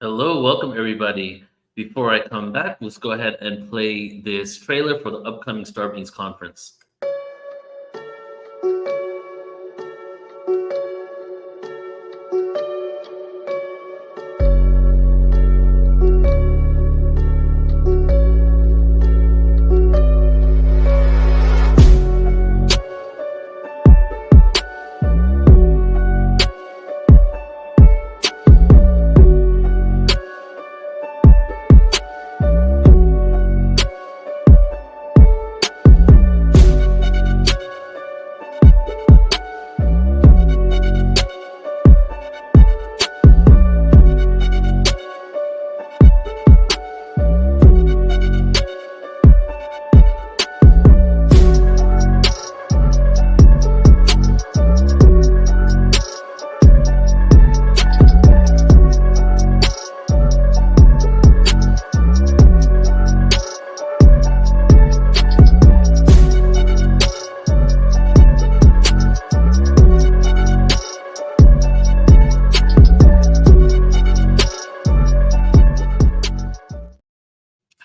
Hello, welcome everybody. Before I come back, let's go ahead and play this trailer for the upcoming Starbeams conference.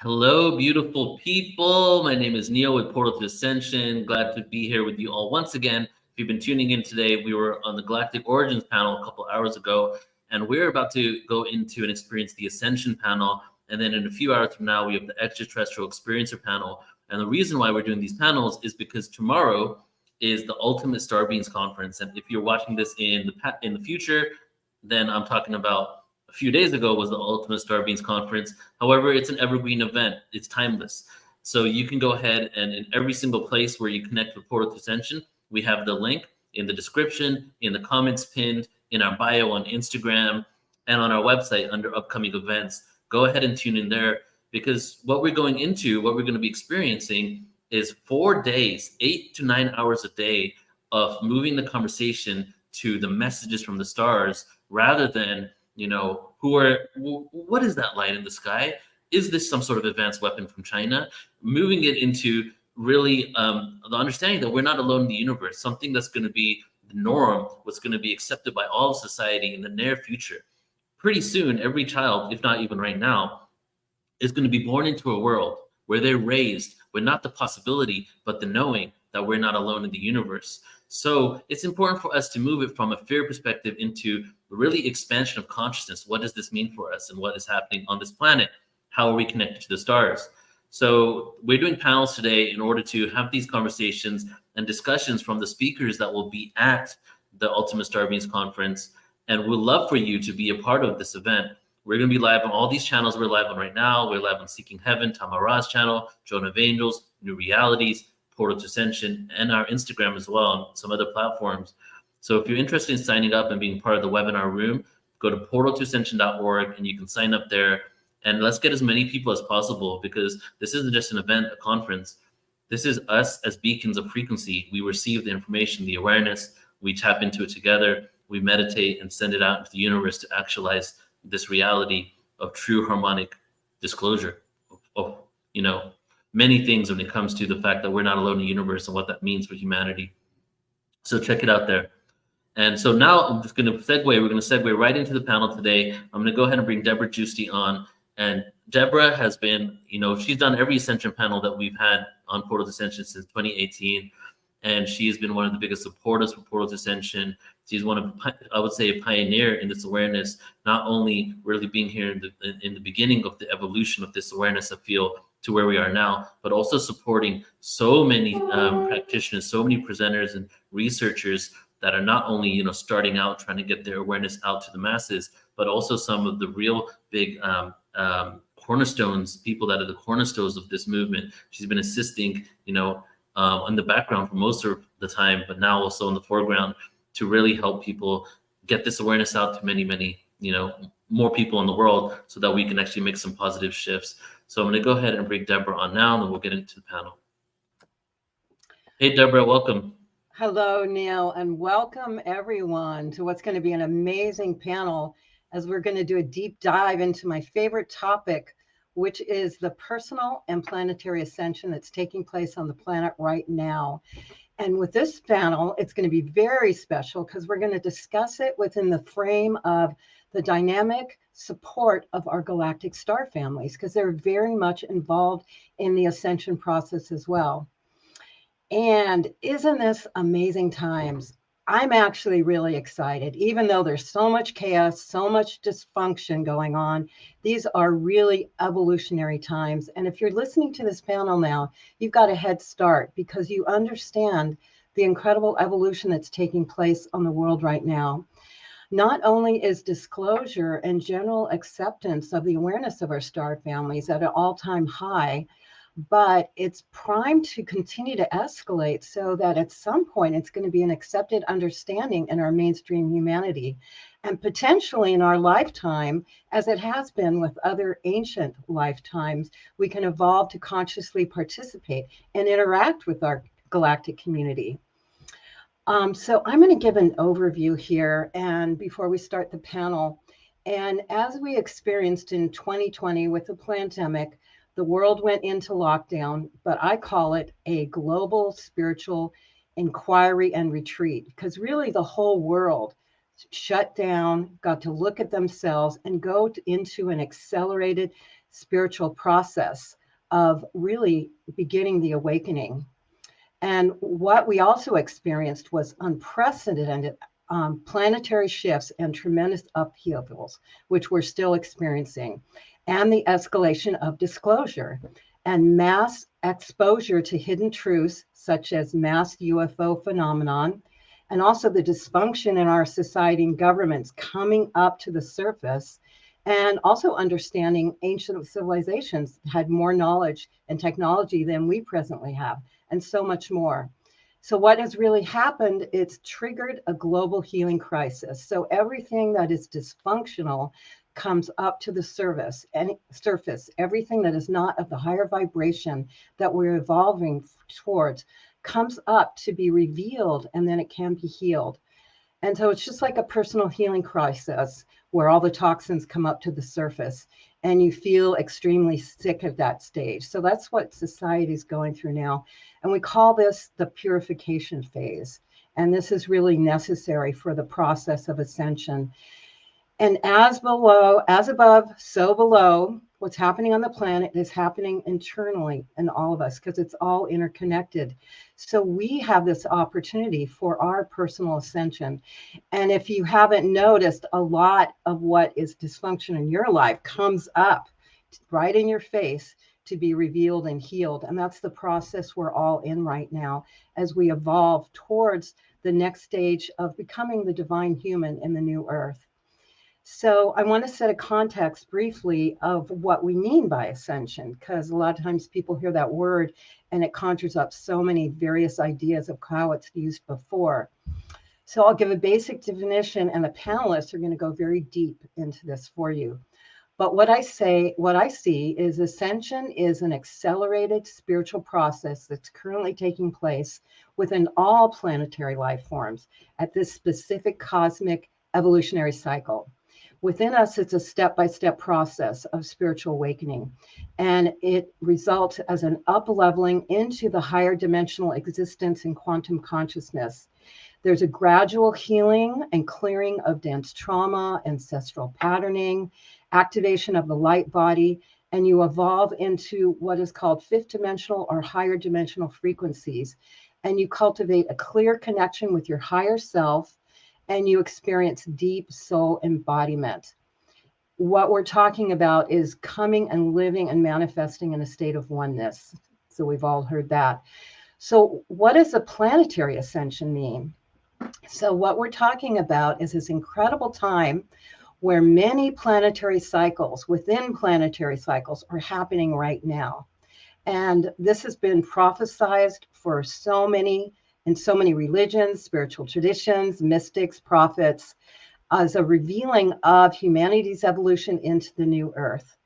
Hello, beautiful people. My name is Neil with Portal to Ascension. Glad to be here with you all once again. If you've been tuning in today, we were on the Galactic Origins panel a couple hours ago, and we're about to go into and experience the Ascension panel. And then in a few hours from now, we have the Extraterrestrial Experiencer panel. And the reason why we're doing these panels is because tomorrow is the Ultimate Starbeams Conference. And if you're watching this in the future, then I'm talking about a few days ago was the Ultimate Starbeams Conference. However, it's an evergreen event. It's timeless. So you can go ahead and in every single place where you connect with Portal to Ascension, we have the link in the description, in the comments pinned, in our bio on Instagram, and on our website under upcoming events. Go ahead and tune in there, because what we're going to be experiencing is 4 days, 8 to 9 hours a day of moving the conversation to the messages from the stars, rather than what is that light in the sky? Is this some sort of advanced weapon from China? Moving it into really the understanding that we're not alone in the universe, something that's going to be the norm, what's going to be accepted by all of society in the near future. Pretty soon, every child, if not even right now, is going to be born into a world where they're raised with not the possibility, but the knowing that we're not alone in the universe. So it's important for us to move it from a fear perspective into really expansion of consciousness. What does this mean for us, and what is happening on this planet? How are we connected to the stars? So we're doing panels today in order to have these conversations and discussions from the speakers that will be at the Ultimate Starbeams Conference. And we'd love for you to be a part of this event. We're going to be live on all these channels we're live on right now. We're live on Seeking Heaven, Tamara's channel, Joan of Angels, New Realities, Portal to Ascension, and our Instagram as well, and some other platforms. So if you're interested in signing up and being part of the webinar room, go to portaltoascension.org and you can sign up there. And let's get as many people as possible, because this isn't just an event, a conference. This is us as beacons of frequency. We receive the information, the awareness, we tap into it together, we meditate and send it out into the universe to actualize this reality of true harmonic disclosure of many things when it comes to the fact that we're not alone in the universe and what that means for humanity. So check it out there. And so now I'm just going to segue right into the panel today. I'm going to go ahead and bring Debra Giusti on. And Debra has been, she's done every Ascension panel that we've had on Portal to Ascension since 2018. And she has been one of the biggest supporters for Portal to Ascension. She's one of, I would say, a pioneer in this awareness, not only really being here in the beginning of the evolution of this awareness, I feel, to where we are now, but also supporting so many practitioners, so many presenters and researchers that are not only, starting out trying to get their awareness out to the masses, but also some of the real big cornerstones, people that are the cornerstones of this movement. She's been assisting, in the background for most of the time, but now also in the foreground to really help people get this awareness out to many, many, more people in the world, so that we can actually make some positive shifts. So I'm going to go ahead and bring Debra on now, and then we'll get into the panel. Hey, Debra, welcome. Hello, Neil, and welcome everyone to what's going to be an amazing panel, as we're going to do a deep dive into my favorite topic, which is the personal and planetary ascension that's taking place on the planet right now. And with this panel, it's going to be very special, because we're going to discuss it within the frame of the dynamic support of our galactic star families, because they're very much involved in the ascension process as well. And isn't this amazing times? I'm actually really excited, even though there's so much chaos, so much dysfunction going on. These are really evolutionary times. And if you're listening to this panel now, you've got a head start because you understand the incredible evolution that's taking place on the world right now. Not only is disclosure and general acceptance of the awareness of our star families at an all-time high, but it's primed to continue to escalate so that at some point it's going to be an accepted understanding in our mainstream humanity, and potentially in our lifetime, as it has been with other ancient lifetimes, we can evolve to consciously participate and interact with our galactic community. So I'm going to give an overview here, and before we start the panel, and as we experienced in 2020 with the pandemic, the world went into lockdown, but I call it a global spiritual inquiry and retreat, because really the whole world shut down, got to look at themselves and go into an accelerated spiritual process of really beginning the awakening. And what we also experienced was unprecedented planetary shifts and tremendous upheavals, which we're still experiencing, and the escalation of disclosure and mass exposure to hidden truths, such as mass UFO phenomenon, and also the dysfunction in our society and governments coming up to the surface, and also understanding ancient civilizations had more knowledge and technology than we presently have, and so much more. So what has really happened, it's triggered a global healing crisis. So everything that is dysfunctional comes up to the surface, everything that is not of the higher vibration that we're evolving towards comes up to be revealed, and then it can be healed. And so it's just like a personal healing process where all the toxins come up to the surface and you feel extremely sick at that stage. So that's what society is going through now. And we call this the purification phase. And this is really necessary for the process of ascension. And as below, as above, so below, what's happening on the planet is happening internally in all of us, because it's all interconnected. So we have this opportunity for our personal ascension. And if you haven't noticed, a lot of what is dysfunction in your life comes up right in your face to be revealed and healed. And that's the process we're all in right now as we evolve towards the next stage of becoming the divine human in the new earth. So I want to set a context briefly of what we mean by ascension, because a lot of times people hear that word and it conjures up so many various ideas of how it's used before. So I'll give a basic definition, and the panelists are going to go very deep into this for you. But what I see is ascension is an accelerated spiritual process that's currently taking place within all planetary life forms at this specific cosmic evolutionary cycle. Within us, it's a step-by-step process of spiritual awakening, and it results as an up-leveling into the higher dimensional existence in quantum consciousness. There's a gradual healing and clearing of dense trauma, ancestral patterning, activation of the light body, and you evolve into what is called fifth dimensional or higher dimensional frequencies, and you cultivate a clear connection with your higher self, and you experience deep soul embodiment. What we're talking about is coming and living and manifesting in a state of oneness. So we've all heard that. So what does a planetary ascension mean? So what we're talking about is this incredible time where many planetary cycles within planetary cycles are happening right now. And this has been prophesied for in so many religions, spiritual traditions, mystics, prophets, as a revealing of humanity's evolution into the new earth.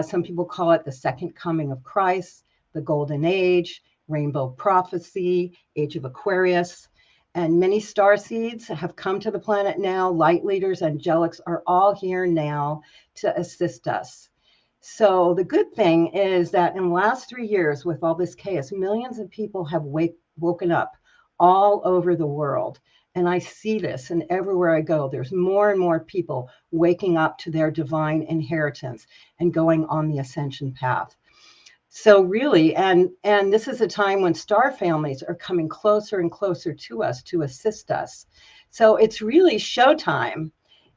Some people call it the second coming of Christ, the golden age, rainbow prophecy, age of Aquarius. And many star seeds have come to the planet now. Light leaders, angelics are all here now to assist us. So the good thing is that in the last 3 years, with all this chaos, millions of people have woken up all over the world. And I see this, and everywhere I go, there's more and more people waking up to their divine inheritance and going on the ascension path. So really, and this is a time when star families are coming closer and closer to us to assist us. So it's really showtime.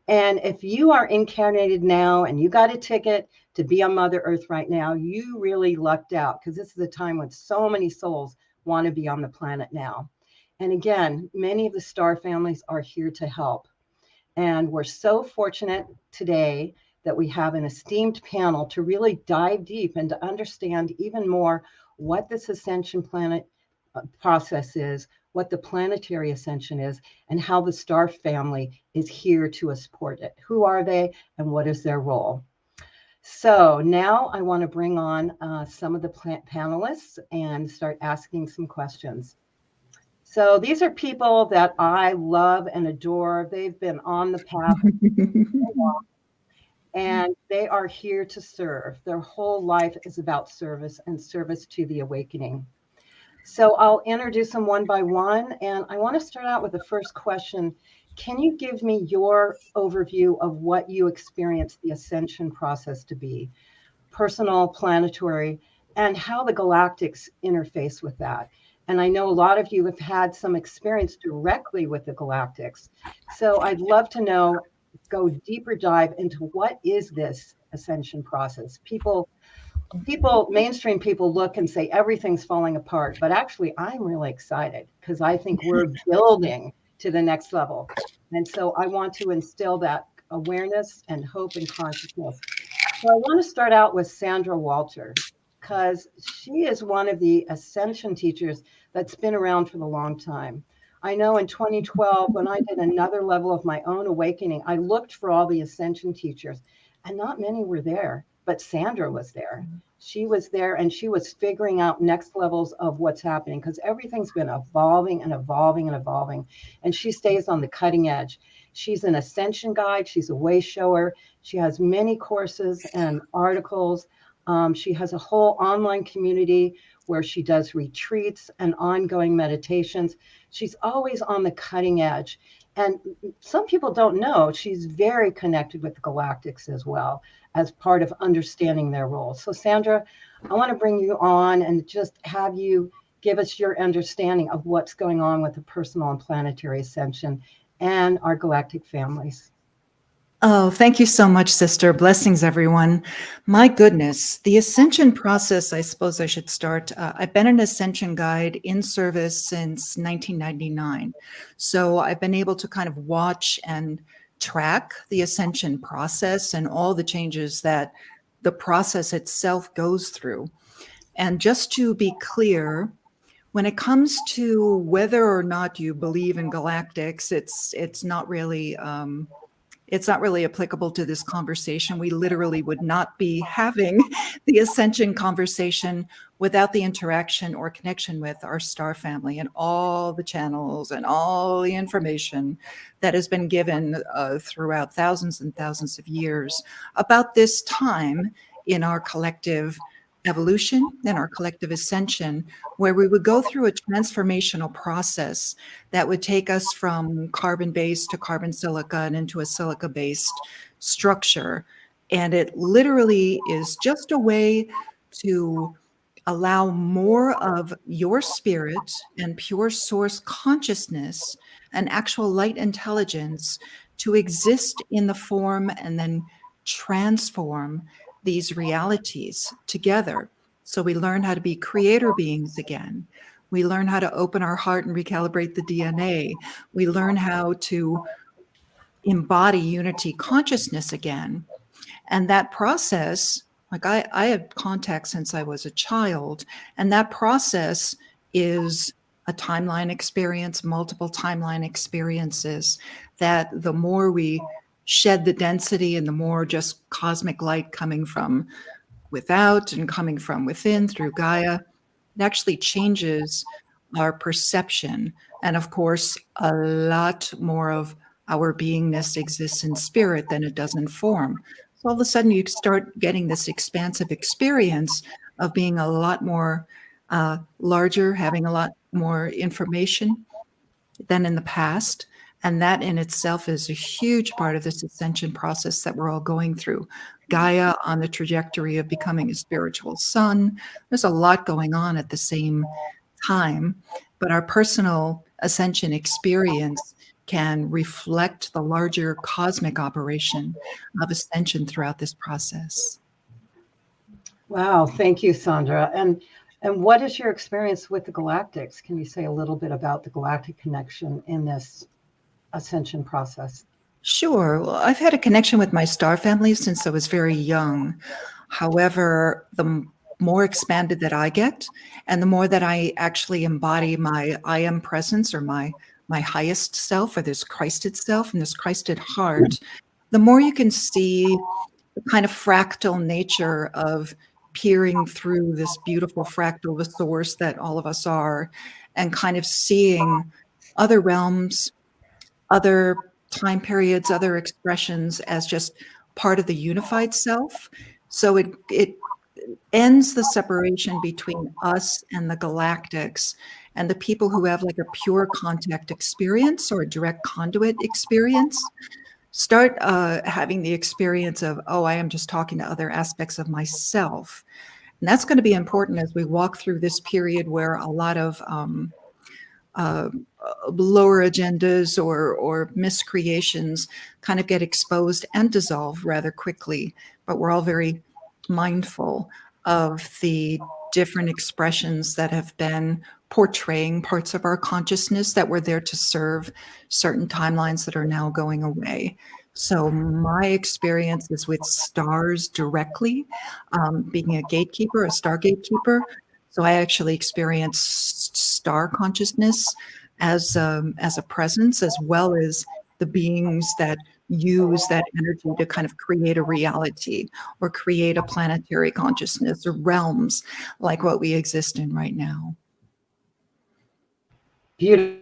And if you are incarnated now and you got a ticket to be on Mother Earth right now, you really lucked out, because this is a time when so many souls want to be on the planet now. And again, many of the star families are here to help. And we're so fortunate today that we have an esteemed panel to really dive deep and to understand even more what this ascension planet process is, what the planetary ascension is, and how the star family is here to support it. Who are they and what is their role? So now I want to bring on some of the panelists and start asking some questions. So these are people that I love and adore. They've been on the path and they are here to serve. Their whole life is about service and service to the awakening. So I'll introduce them one by one. And I want to start out with the first question. Can you give me your overview of what you experience the ascension process to be, personal, planetary, and how the galactics interface with that? And I know a lot of you have had some experience directly with the galactics. So I'd love to know, go deeper dive into what is this ascension process. People, mainstream people look and say everything's falling apart, but actually I'm really excited because I think we're building to the next level. And so I want to instill that awareness and hope and consciousness. So I want to start out with Sandra Walter, because she is one of the ascension teachers that's been around for a long time. I know in 2012, when I did another level of my own awakening, I looked for all the ascension teachers and not many were there, but Sandra was there. She was there and she was figuring out next levels of what's happening, because everything's been evolving and evolving and evolving. And she stays on the cutting edge. She's an ascension guide. She's a way shower. She has many courses and articles. She has a whole online community where she does retreats and ongoing meditations. She's always on the cutting edge. And some people don't know she's very connected with the galactics as well, as part of understanding their role. So Sandra, I want to bring you on and just have you give us your understanding of what's going on with the personal and planetary ascension and our galactic families. Oh, thank you so much, sister. Blessings, everyone. My goodness, the ascension process, I suppose I should start. I've been an ascension guide in service since 1999. So I've been able to kind of watch and track the ascension process and all the changes that the process itself goes through. And just to be clear, when it comes to whether or not you believe in galactics, it's not really applicable to this conversation. We literally would not be having the ascension conversation without the interaction or connection with our star family and all the channels and all the information that has been given throughout thousands and thousands of years about this time in our collective evolution and our collective ascension, where we would go through a transformational process that would take us from carbon-based to carbon silica and into a silica-based structure. And it literally is just a way to allow more of your spirit and pure source consciousness and actual light intelligence to exist in the form and then transform these realities together. So we learn how to be creator beings again. We learn how to open our heart and recalibrate the DNA. We learn how to embody unity consciousness again. And that process, like I had contact since I was a child, and that process is a timeline experience, multiple timeline experiences, that the more we shed the density and the more just cosmic light coming from without and coming from within through Gaia, it actually changes our perception. And of course, a lot more of our beingness exists in spirit than it does in form. So all of a sudden you start getting this expansive experience of being a lot more larger, having a lot more information, than in the past. And that in itself is a huge part of this ascension process that we're all going through. Gaia on the trajectory of becoming a spiritual sun. There's a lot going on at the same time, but our personal ascension experience can reflect the larger cosmic operation of ascension throughout this process. Wow, thank you, Sandra. And what is your experience with the galactics? Can you say a little bit about the galactic connection in this ascension process? Sure. Well, I've had a connection with my star family since I was very young. However, the more expanded that I get, and the more that I actually embody my I am presence, or my highest self, or this Christed self and this Christed heart, the more you can see the kind of fractal nature of peering through this beautiful fractal, the source that all of us are, and kind of seeing other realms, other time periods, other expressions as just part of the unified self. So it ends the separation between us and the galactics, and the people who have like a pure contact experience or a direct conduit experience start having the experience of, oh, I am just talking to other aspects of myself. And that's going to be important as we walk through this period where a lot of lower agendas or miscreations kind of get exposed and dissolve rather quickly. But we're all very mindful of the different expressions that have been portraying parts of our consciousness that were there to serve certain timelines that are now going away. So my experience is with stars directly, being a gatekeeper, a star gatekeeper. So I actually experienced star consciousness as a presence, as well as the beings that use that energy to kind of create a reality or create a planetary consciousness or realms like what we exist in right now. Beautiful.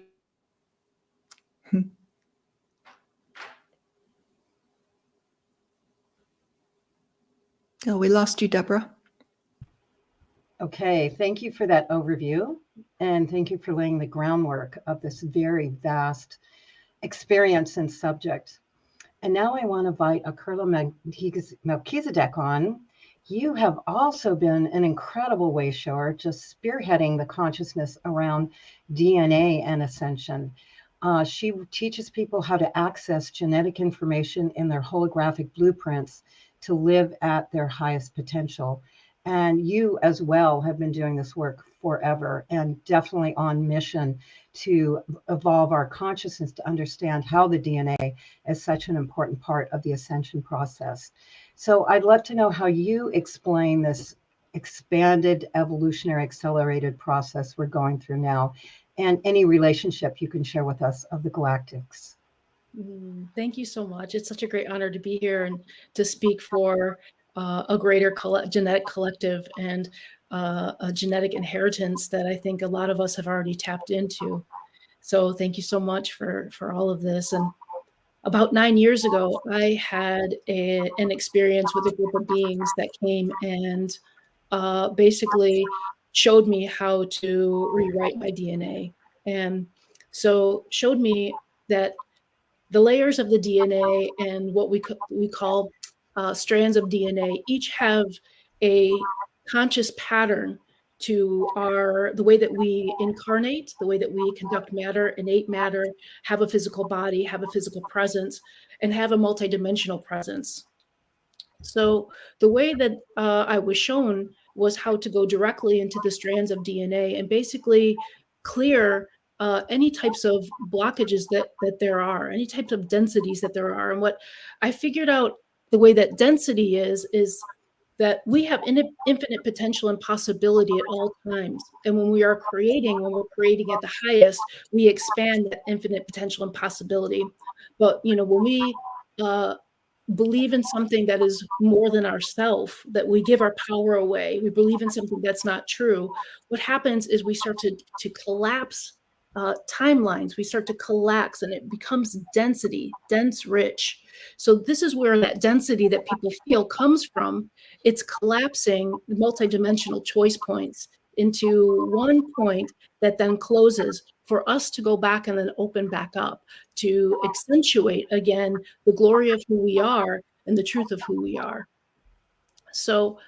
Oh, we lost you, Deborah. Okay, thank you for that overview. And thank you for laying the groundwork of this very vast experience and subject. And now I want to invite Akurla Melchizedek on. You have also been an incredible way shower, just spearheading the consciousness around DNA and ascension. She teaches people how to access genetic information in their holographic blueprints to live at their highest potential. And you as well have been doing this work forever and definitely on mission to evolve our consciousness to understand how the DNA is such an important part of the ascension process. So I'd love to know how you explain this expanded evolutionary accelerated process we're going through now, and any relationship you can share with us of the galactics. Thank you so much. It's such a great honor to be here and to speak for a greater genetic collective and a genetic inheritance that I think a lot of us have already tapped into. So thank you so much for all of this. And about 9 years ago, I had an experience with a group of beings that came and basically showed me how to rewrite my DNA. And so showed me that the layers of the DNA and what we call strands of DNA each have a conscious pattern to the way that we incarnate, the way that we conduct matter, innate matter, have a physical body, have a physical presence, and have a multidimensional presence. So the way that I was shown was how to go directly into the strands of DNA and basically clear any types of blockages that there are, any types of densities that there are. And what I figured out, the way that density is that we have infinite potential and possibility at all times. And when we're creating at the highest, we expand that infinite potential and possibility. But when we believe in something that is more than ourself, that we give our power away, we believe in something that's not true, what happens is we start to collapse timelines. We start to collapse and it becomes density, dense, rich. So this is where that density that people feel comes from. It's collapsing the multidimensional choice points into one point that then closes for us to go back and then open back up to accentuate again the glory of who we are and the truth of who we are. So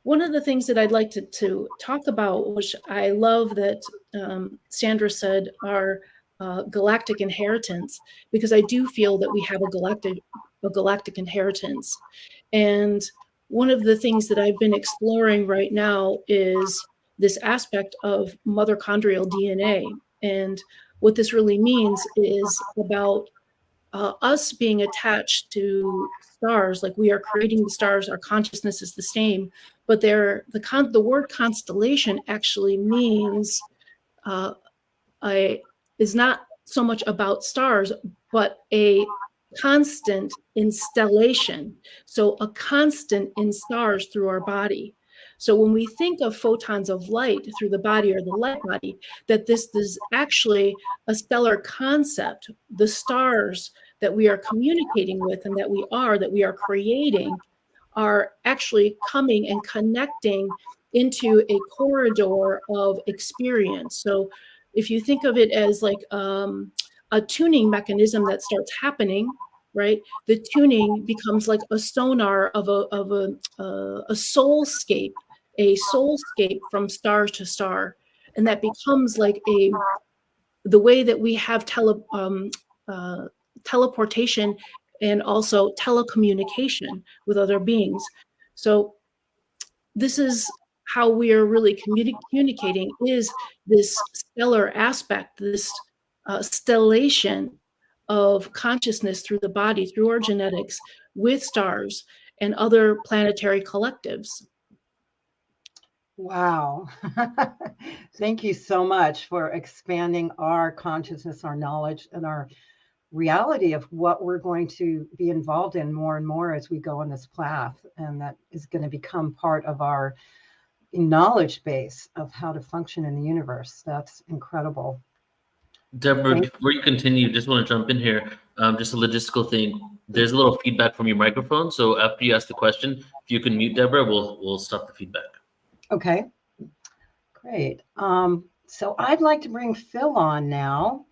one of the things that I'd like to talk about, which I love that Sandra said, are galactic inheritance, because I do feel that we have a galactic inheritance. And one of the things that I've been exploring right now is this aspect of mitochondrial DNA. And what this really means is about us being attached to stars, like we are creating the stars, our consciousness is the same, but the word constellation actually means is not so much about stars, but a constant installation. So a constant in stars through our body. So when we think of photons of light through the body or the light body, that this is actually a stellar concept. The stars that we are communicating with and that we are creating are actually coming and connecting into a corridor of experience. So if you think of it as like a tuning mechanism that starts happening, right? The tuning becomes like a sonar of a soulscape from star to star, and that becomes like the way that we have teleportation and also telecommunication with other beings. So this is how we are really communicating, is this stellar aspect, this stellation of consciousness through the body, through our genetics, with stars and other planetary collectives. Wow. Thank you so much for expanding our consciousness, our knowledge, and our reality of what we're going to be involved in more and more as we go on this path. And that is going to become part of our knowledge base of how to function in the universe. That's incredible. Deborah, before you continue, just want to jump in here. Just a logistical thing. There's a little feedback from your microphone. So after you ask the question, if you can mute Deborah, we'll stop the feedback. Okay, great. So I'd like to bring Phil on now.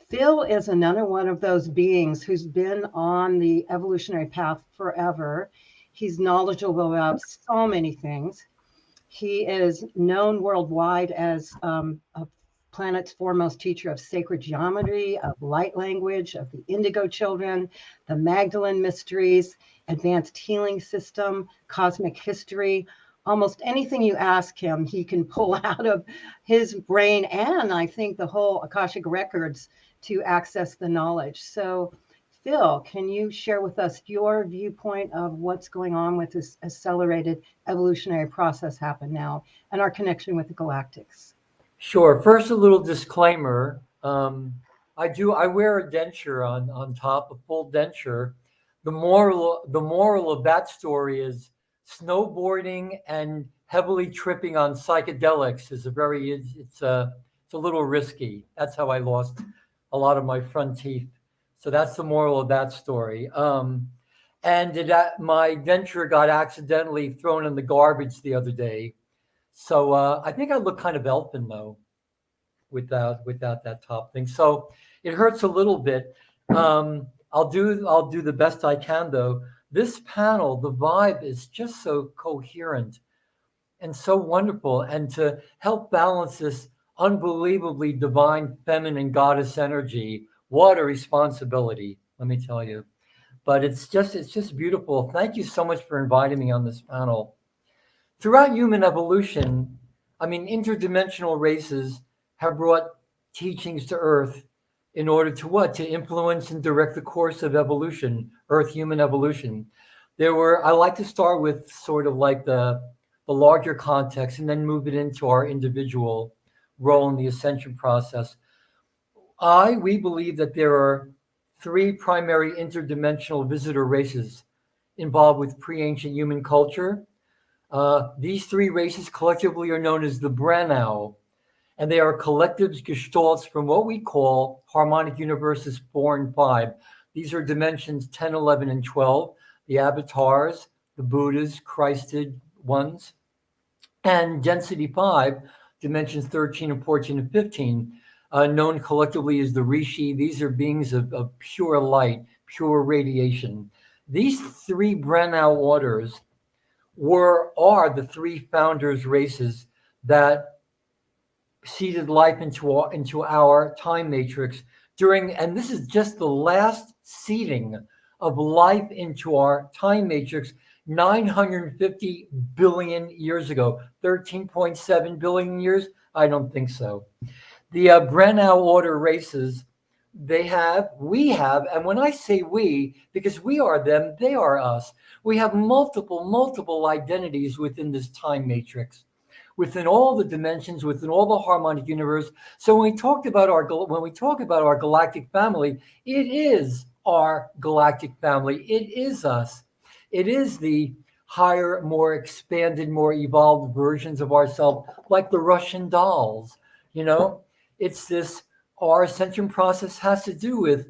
Phil is another one of those beings who's been on the evolutionary path forever. He's knowledgeable about so many things. He is known worldwide as a planet's foremost teacher of sacred geometry, of light language, of the Indigo Children, the Magdalene Mysteries, advanced healing system, cosmic history. Almost anything you ask him, he can pull out of his brain and I think the whole Akashic records to access the knowledge. So Phil, can you share with us your viewpoint of what's going on with this accelerated evolutionary process happen now and our connection with the galactics? Sure. First, a little disclaimer. I wear a denture on top, a full denture. The moral of that story is snowboarding and heavily tripping on psychedelics is it's a little risky. That's how I lost a lot of my front teeth. So that's the moral of that story. And my denture got accidentally thrown in the garbage the other day. So I think I look kind of elfin though, without that top thing. So it hurts a little bit. I'll do the best I can though. This panel, the vibe is just so coherent and so wonderful, and to help balance this unbelievably divine feminine goddess energy. What a responsibility, let me tell you. But it's just beautiful. Thank you so much for inviting me on this panel. Throughout human evolution, interdimensional races have brought teachings to Earth in order to what? To influence and direct the course of evolution, Earth human evolution. I like to start with sort of like the larger context and then move it into our individual role in the ascension process. We believe that there are 3 primary interdimensional visitor races involved with pre-ancient human culture. These 3 races collectively are known as the Brennau, and they are collectives gestalts from what we call harmonic universes 4 and 5. These are dimensions 10, 11, and 12, the avatars, the Buddhas, Christed ones. and density 5, dimensions 13 and 14 and 15, known collectively as the Rishi. These are beings of pure light, pure radiation. These three Brenau orders are the three founders races that seeded life into our time matrix and this is just the last seeding of life into our time matrix 950 billion years ago. 13.7 billion years? I don't think so. The Brenau order races, we have, and when I say we, because we are them, they are us, we have multiple identities within this time matrix, within all the dimensions, within all the harmonic universe. So when we talk about our galactic family, it is our galactic family. It is us. It is the higher, more expanded, more evolved versions of ourselves, like the Russian dolls. It's this. Our ascension process has to do with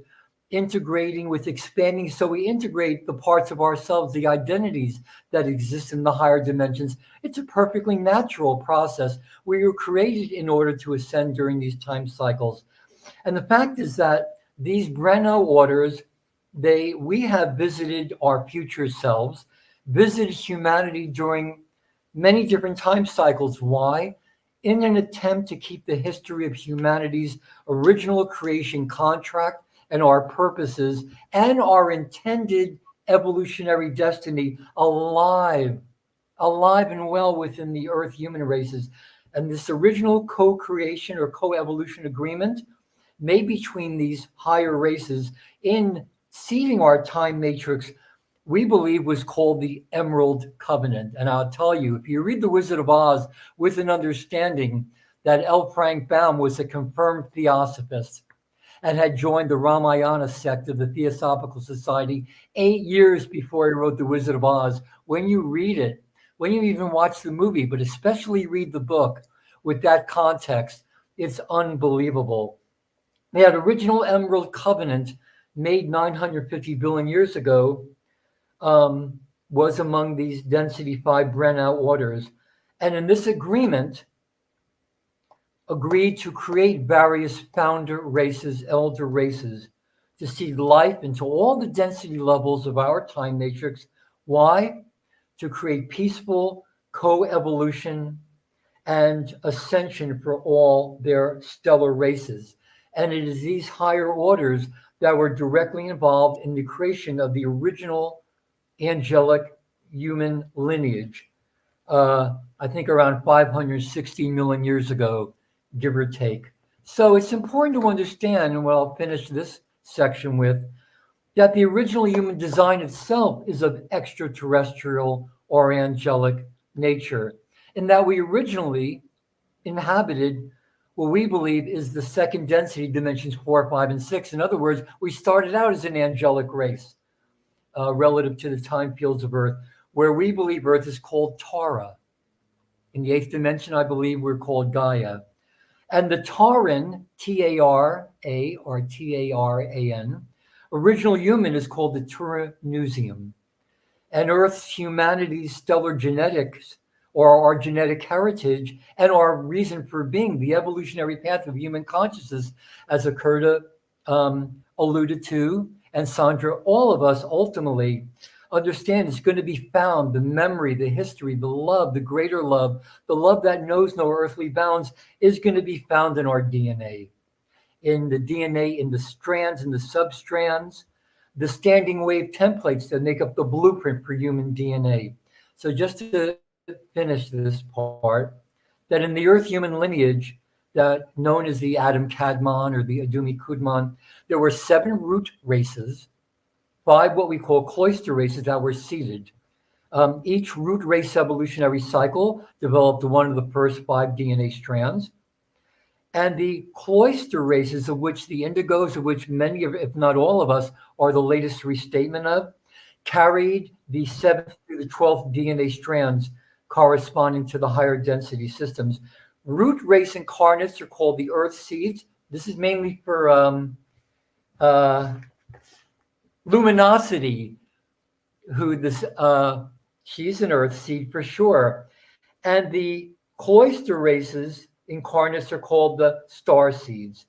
integrating, with expanding. So we integrate the parts of ourselves, the identities that exist in the higher dimensions. It's a perfectly natural process. We were created in order to ascend during these time cycles. And the fact is that these Brenau orders, we have visited our future selves, visited humanity during many different time cycles. Why? In an attempt to keep the history of humanity's original creation contract and our purposes and our intended evolutionary destiny alive and well within the Earth human races. And this original co-creation or co-evolution agreement made between these higher races in seeding our time matrix, we believe was called the Emerald Covenant. And I'll tell you, if you read The Wizard of Oz with an understanding that L. Frank Baum was a confirmed theosophist and had joined the Ramayana sect of the Theosophical Society 8 years before he wrote The Wizard of Oz, when you read it, when you even watch the movie, but especially read the book with that context, it's unbelievable. That original Emerald Covenant made 950 billion years ago was among these density 5 Brenau orders. And in this agreement, agreed to create various founder races, elder races, to seed life into all the density levels of our time matrix. Why? To create peaceful co-evolution and ascension for all their stellar races. And it is these higher orders that were directly involved in the creation of the original angelic human lineage, I think around 560 million years ago, give or take. So it's important to understand, and what I'll finish this section with, that the original human design itself is of extraterrestrial or angelic nature, and that we originally inhabited what we believe is the second density dimensions 4, 5, and 6. In other words, we started out as an angelic race. Relative to the time fields of Earth, where we believe Earth is called Tara. In the 8th dimension, I believe we're called Gaia. And the Taran, T-A-R-A or T-A-R-A-N, original human is called the Turanusium. And Earth's humanity's stellar genetics, or our genetic heritage, and our reason for being, the evolutionary path of human consciousness, as Akurta alluded to, and Sandra, all of us ultimately understand it's going to be found, the memory, the history, the love, the greater love, the love that knows no earthly bounds is going to be found in our DNA. In the DNA, in the strands, in the substrands, the standing wave templates that make up the blueprint for human DNA. So just to finish this part, that in the Earth human lineage, that known as the Adam Kadmon or the Adumi Kudmon, there were 7 root races, 5 what we call cloister races that were seeded. Each root race evolutionary cycle developed one of the first 5 DNA strands. And the cloister races, of which the indigos, of which many of, if not all of us, are the latest restatement of, carried the 7th through the 12th DNA strands corresponding to the higher density systems. Root race incarnates are called the earth seeds. This is mainly for Luminosity, who she's an earth seed for sure. And the cloister races incarnates are called the star seeds.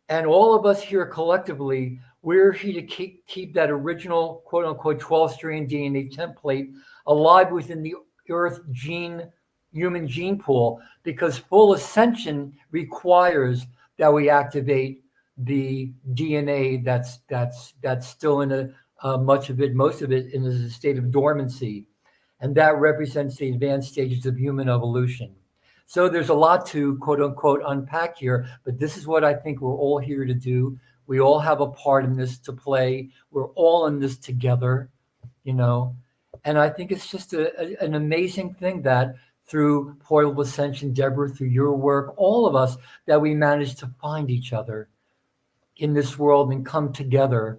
And all of us here collectively, we're here to keep that original, quote unquote, 12-strand DNA template alive within the Earth human gene pool, because full ascension requires that we activate the DNA that's still in most of it in a state of dormancy. And that represents the advanced stages of human evolution. So there's a lot to, quote unquote, unpack here, but this is what I think we're all here to do. We all have a part in this to play. We're all in this together, you know. And I think it's just an amazing thing that through Portal Ascension, Deborah, through your work, all of us, that we managed to find each other in this world and come together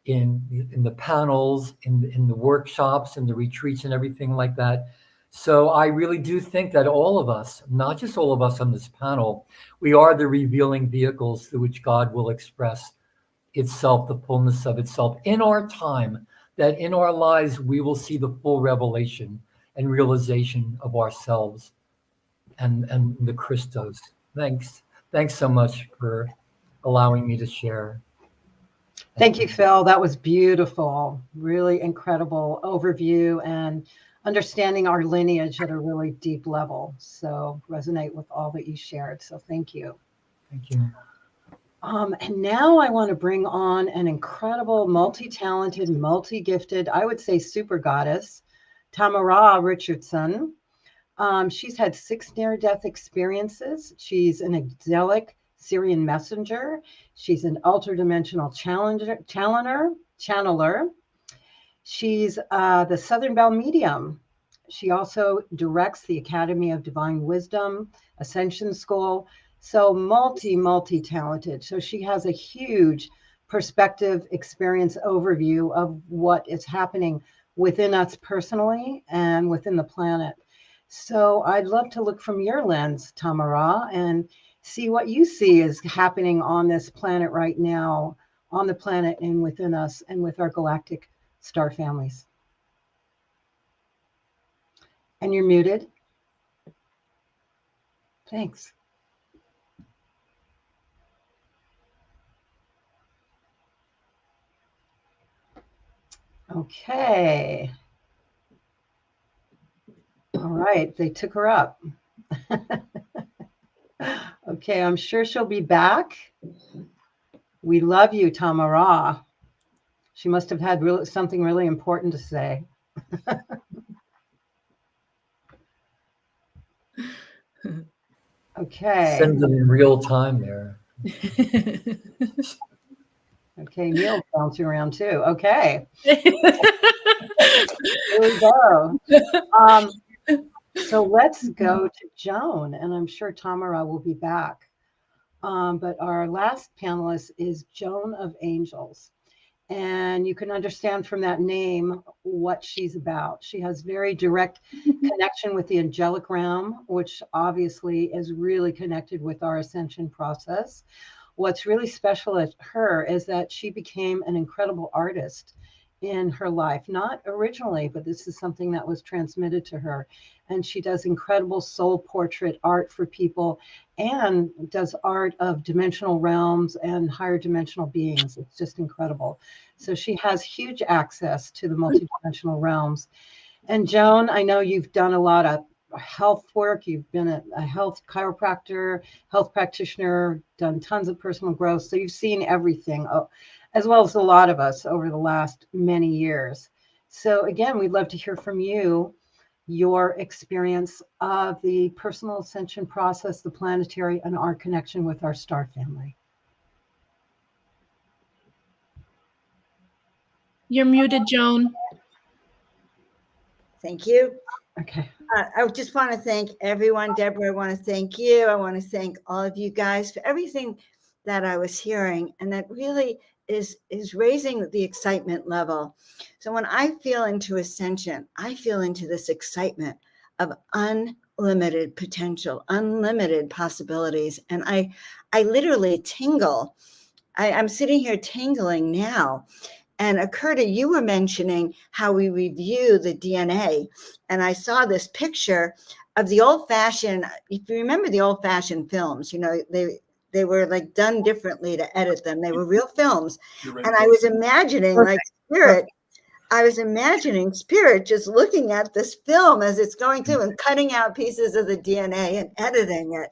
in the panels, in the workshops, in the retreats and everything like that. So I really do think that all of us, not just all of us on this panel, we are the revealing vehicles through which God will express itself, the fullness of itself in our time, that in our lives we will see the full revelation and realization of ourselves and the Christos. Thanks so much for allowing me to share. Thank you, Phil. That was beautiful. Really incredible overview and understanding our lineage at a really deep level. So resonate with all that you shared. So thank you. Thank you. And now I want to bring on an incredible, multi-talented, multi-gifted, I would say super goddess, Tamara Richardson. She's had 6 near-death experiences. She's an angelic Syrian messenger. She's an ultra-dimensional channeler. She's the Southern Bell medium. She also directs the Academy of Divine Wisdom, Ascension School. So multi-talented. So she has a huge perspective, experience, overview of what is happening within us personally and within the planet. So I'd love to look from your lens, Tamara, and see what you see is happening on this planet right now, on the planet and within us and with our galactic star families. And you're muted. Thanks. Okay. All right, they took her up. Okay, I'm sure she'll be back. We love you, Tamara. She must have had something really important to say. Okay. Send them in real time there. Okay, Neil's bouncing around too. Okay. Here we go. So let's go to Joan, and I'm sure Tamara will be back. But our last panelist is Joan of Angels. And you can understand from that name what she's about. She has very direct connection with the angelic realm, which obviously is really connected with our ascension process. What's really special at her is that she became an incredible artist in her life, not originally, but this is something that was transmitted to her. And she does incredible soul portrait art for people and does art of dimensional realms and higher dimensional beings. It's just incredible. So she has huge access to the multidimensional realms. And Joan, I know you've done a lot of health work. You've been a health chiropractor, health practitioner, done tons of personal growth. So you've seen everything, as well as a lot of us over the last many years. So again, we'd love to hear from you, your experience of the personal ascension process, the planetary, and our connection with our star family. You're muted, Joan. Thank you. Okay. I just want to thank everyone. Deborah, I want to thank you. I want to thank all of you guys for everything that I was hearing. And that really is raising the excitement level. So when I feel into ascension, I feel into this excitement of unlimited potential, unlimited possibilities. And I literally tingle. I'm sitting here tingling now. And Akurta, you were mentioning how we review the DNA. And I saw this picture of the old fashioned, if you remember the old fashioned films, you know, they were like done differently to edit them. They were real films. And I was imagining like Spirit, I was imagining Spirit just looking at this film as it's going through and cutting out pieces of the DNA and editing it.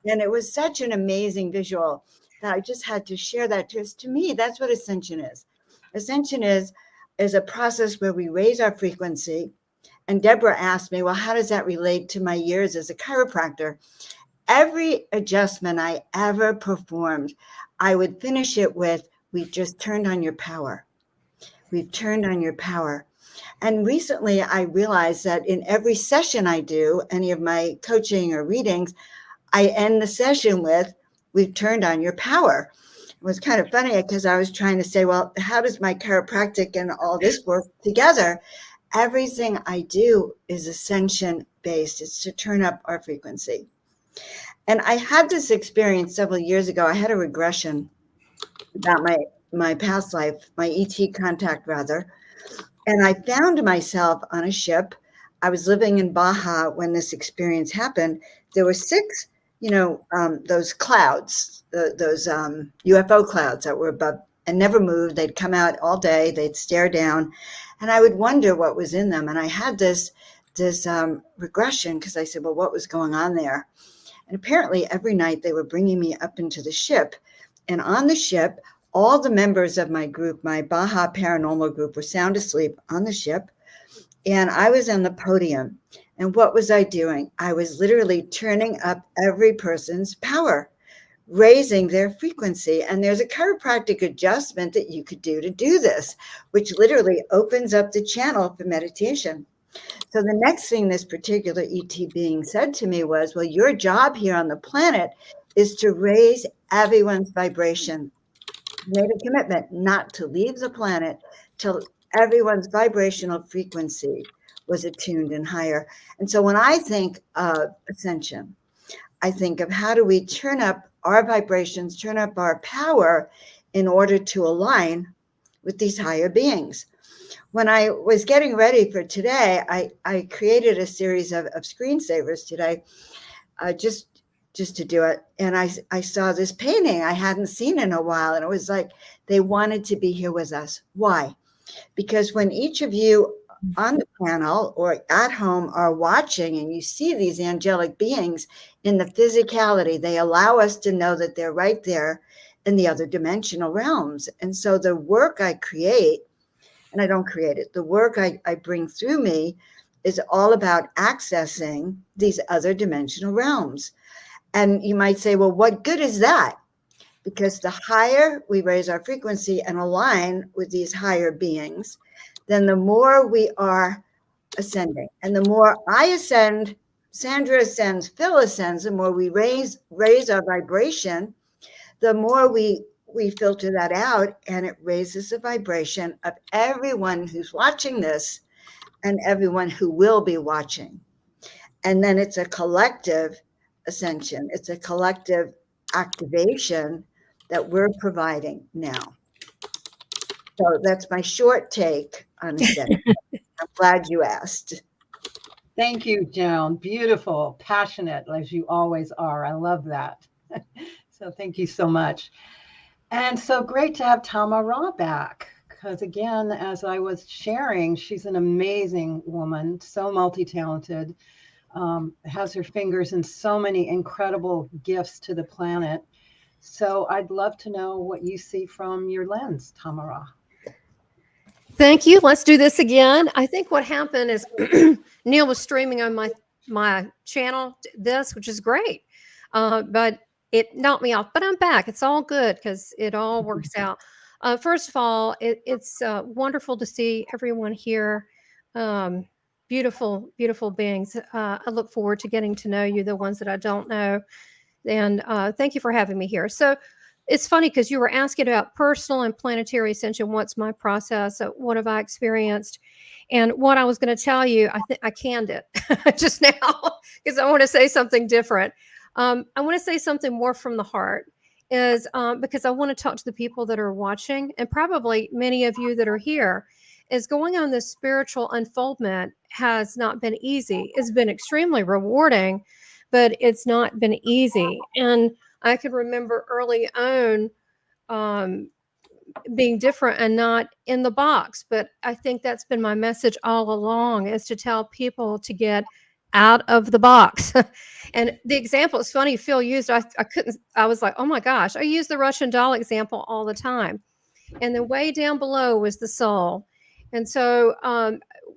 And it was such an amazing visual that I just had to share that. Just to me, that's what Ascension is. Ascension is a process where we raise our frequency. And Debra asked me, well, how does that relate to my years as a chiropractor? Every adjustment I ever performed, I would finish it with, we've just turned on your power. We've turned on your power. And recently I realized that in every session I do, any of my coaching or readings, I end the session with, we've turned on your power. It was kind of funny because I was trying to say, well, how does my chiropractic and all this work together? Everything I do is Ascension based. It's to turn up our frequency. And I had this experience several years ago. I had a regression about my past life, my ET contact rather. And I found myself on a ship. I was living in Baja when this experience happened. There were 6, those clouds, those UFO clouds that were above and never moved. They'd come out all day. They'd stare down. And I would wonder what was in them. And I had this regression because I said, well, what was going on there? And apparently every night they were bringing me up into the ship. And on the ship, all the members of my group, my Baja Paranormal group, were sound asleep on the ship. And I was on the podium. And what was I doing? I was literally turning up every person's power, raising their frequency. And there's a chiropractic adjustment that you could do to do this, which literally opens up the channel for meditation. So the next thing this particular ET being said to me was, well, your job here on the planet is to raise everyone's vibration. I made a commitment not to leave the planet till everyone's vibrational frequency was attuned and higher. And so when I think of Ascension, I think of how do we turn up our vibrations, turn up our power in order to align with these higher beings. When I was getting ready for today, I created a series of screensavers today just to do it. And I saw this painting I hadn't seen in a while. And it was like they wanted to be here with us. Why? Because when each of you on the panel or at home are watching and you see these angelic beings in the physicality, they allow us to know that they're right there in the other dimensional realms. And so the work I create, and I don't create it, the work I bring through me is all about accessing these other dimensional realms. And you might say, well, what good is that? Because the higher we raise our frequency and align with these higher beings, then the more we are ascending. And the more I ascend, Sandra ascends, Phil ascends, the more we raise our vibration, the more we filter that out, and it raises the vibration of everyone who's watching this and everyone who will be watching. And then it's a collective ascension. It's a collective activation that we're providing now. So that's my short take on ascension. I'm glad you asked. Thank you, Joan. Beautiful, passionate, as you always are. I love that. So thank you so much. And so great to have Tamara back, because again, as I was sharing, she's an amazing woman, so multi-talented, has her fingers in so many incredible gifts to the planet. So I'd love to know what you see from your lens, Tamara. Thank you. Let's do this again. I think what happened is Neil was streaming on my channel, which is great. But it knocked me off, but I'm back. It's all good because it all works out. First of all, it's wonderful to see everyone here. Beautiful, beautiful beings. I look forward to getting to know you, the ones that I don't know. And thank you for having me here. So it's funny because you were asking about personal and planetary ascension. What's my process? What have I experienced? And what I was going to tell you, I canned it just now because I want to say something different. I want to say something more from the heart because I want to talk to the people that are watching and probably many of you that are here is going on this spiritual unfoldment has not been easy. It's been extremely rewarding, but it's not been easy. And I can remember early on being different and not in the box. But I think that's been my message all along, is to tell people to get out of the box. And the example is funny, Phil used, I was like, oh my gosh, I use the Russian doll example all the time. And then way down below was the soul. And so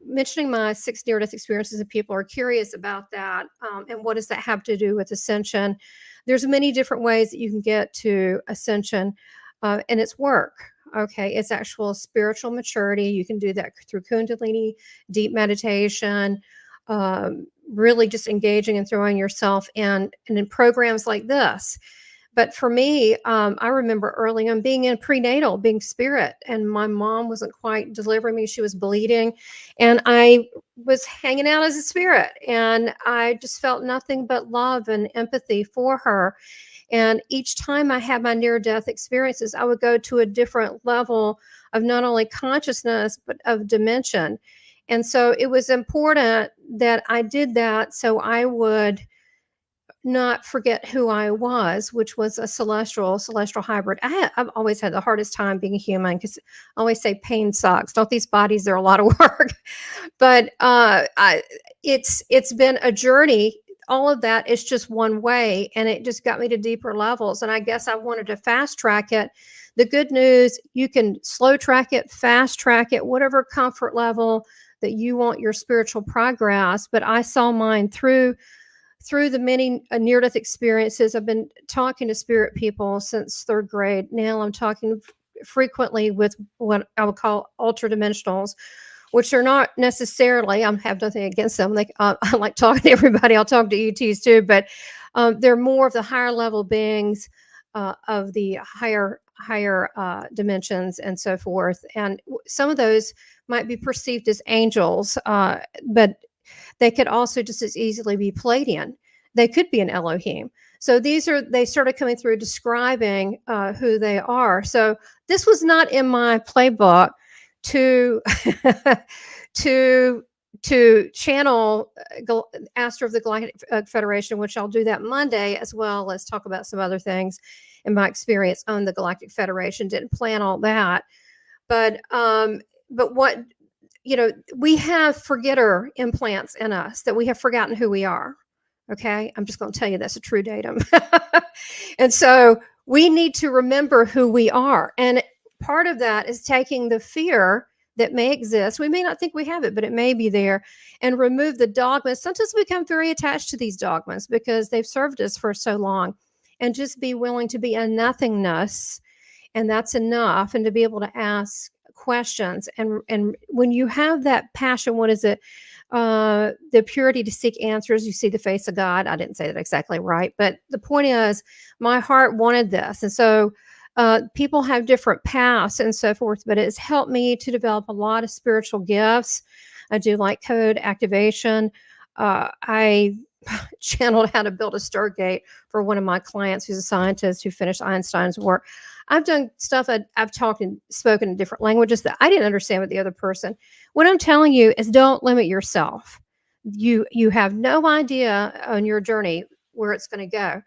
mentioning my 6 near-death experiences, and people are curious about that, and what does that have to do with ascension? There's many different ways that you can get to ascension, and it's work. Okay, it's actual spiritual maturity. You can do that through Kundalini, deep meditation, really just engaging and throwing yourself in programs like this. But for me, I remember early on being in prenatal, being spirit, and my mom wasn't quite delivering me. She was bleeding, and I was hanging out as a spirit, and I just felt nothing but love and empathy for her. And each time I had my near-death experiences, I would go to a different level of not only consciousness, but of dimension. And so it was important that I did that so I would not forget who I was, which was a celestial hybrid. I've always had the hardest time being a human, because I always say pain sucks. Don't these bodies, they're a lot of work. But it's been a journey. All of that is just one way, and it just got me to deeper levels. And I guess I wanted to fast track it. The good news, you can slow track it, fast track it, whatever comfort level that you want your spiritual progress. But I saw mine through the many near-death experiences. I've been talking to spirit people since 3rd grade. Now I'm talking frequently with what I would call ultra-dimensionals, which are not necessarily, I have nothing against them. I like talking to everybody. I'll talk to ETs too, but they're more of the higher level beings of the higher dimensions and so forth. And some of those might be perceived as angels, but they could also just as easily be Palladian. They could be an Elohim. So they started coming through describing who they are. So this was not in my playbook to to channel Astro of the Galactic Federation, which I'll do that Monday, as well as talk about some other things in my experience on the Galactic Federation. Didn't plan all that, but what, we have forgetter implants in us, that we have forgotten who we are. Okay, I'm just going to tell you that's a true datum. And so we need to remember who we are. And part of that is taking the fear that may exist. We may not think we have it, but it may be there, and remove the dogmas. Sometimes we become very attached to these dogmas because they've served us for so long, and just be willing to be a nothingness. And that's enough. And to be able to ask questions. And when you have that passion, what is it? The purity to seek answers. You see the face of God. I didn't say that exactly right, but the point is, my heart wanted this. And so people have different paths and so forth, but it's helped me to develop a lot of spiritual gifts. I do light code activation. I channeled how to build a Stargate for one of my clients who's a scientist who finished Einstein's work. I've done stuff. I've talked and spoken in different languages that I didn't understand with the other person. What I'm telling you is, don't limit yourself. You have no idea on your journey where it's going to go.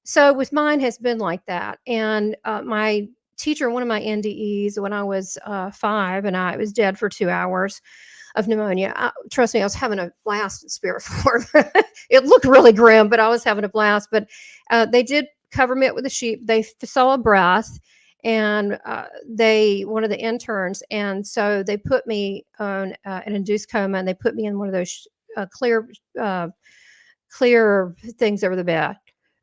So with mine has been like that. And my teacher, one of my NDEs, when I was 5 and I was dead for 2 hours of pneumonia. Trust me, I was having a blast in spirit form. It looked really grim, but I was having a blast. But they did cover me up with a sheet. They saw a breath, and one of the interns, and so they put me on an induced coma, and they put me in one of those clear things over the bed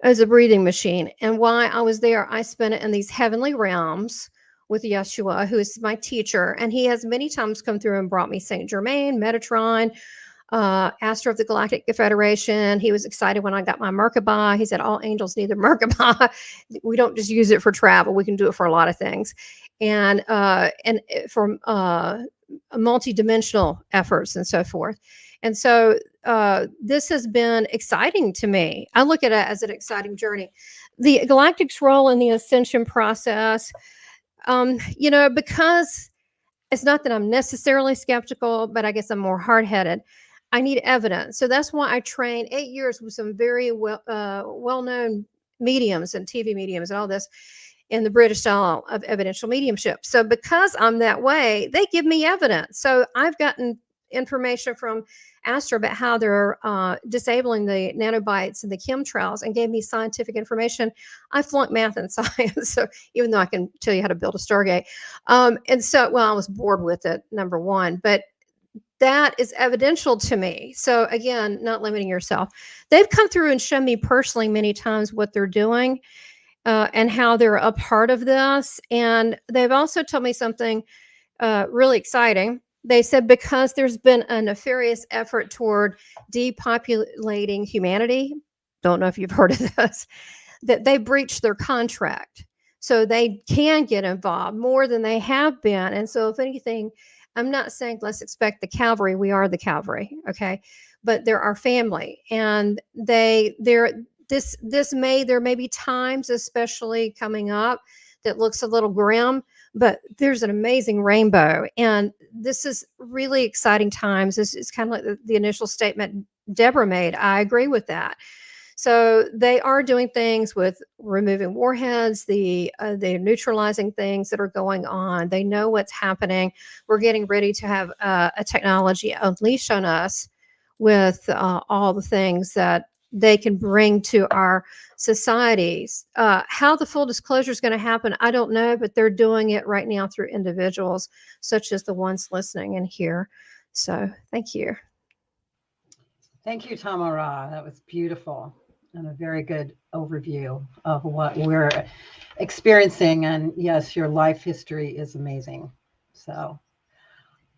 as a breathing machine. And while I was there, I spent it in these heavenly realms with Yeshua, who is my teacher. And he has many times come through and brought me Saint Germain, Metatron, Astro of the Galactic Federation. He was excited when I got my Merkaba. He said, all angels need their Merkaba. We don't just use it for travel. We can do it for a lot of things. And for multi-dimensional efforts and so forth. And so this has been exciting to me. I look at it as an exciting journey. The Galactic's role in the ascension process, because it's not that I'm necessarily skeptical, but I guess I'm more hard-headed. I need evidence. So that's why I trained 8 years with some very well-known mediums and TV mediums and all this in the British style of evidential mediumship. So because I'm that way, they give me evidence. So I've gotten information from Astra about how they're disabling the nanobites and the chemtrails, and gave me scientific information. I flunked math and science, so even though I can tell you how to build a Stargate. And so, well, I was bored with it, number one, but that is evidential to me. So again, not limiting yourself. They've come through and shown me personally many times what they're doing and how they're a part of this. And they've also told me something really exciting. They said because there's been a nefarious effort toward depopulating humanity, don't know if you've heard of this, that they breached their contract. So they can get involved more than they have been. And so if anything, I'm not saying let's expect the cavalry. We are the cavalry, okay? But they're our family, and there may be times, especially coming up, that looks a little grim, but there's an amazing rainbow, and this is really exciting times. This is kind of like the initial statement Debra made. I agree with that. So they are doing things with removing warheads, they're neutralizing things that are going on. They know what's happening. We're getting ready to have a technology unleashed on us with all the things that they can bring to our societies. How the full disclosure is going to happen, I don't know, but they're doing it right now through individuals such as the ones listening in here. So thank you. Thank you, Tamara. That was beautiful and a very good overview of what we're experiencing. And yes, your life history is amazing. So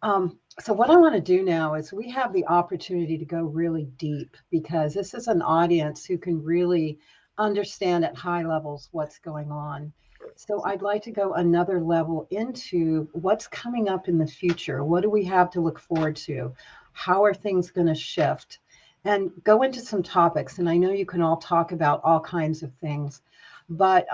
what I want to do now is we have the opportunity to go really deep, because this is an audience who can really understand at high levels what's going on. So I'd like to go another level into what's coming up in the future. What do we have to look forward to? How are things going to shift? And go into some topics. And I know you can all talk about all kinds of things, but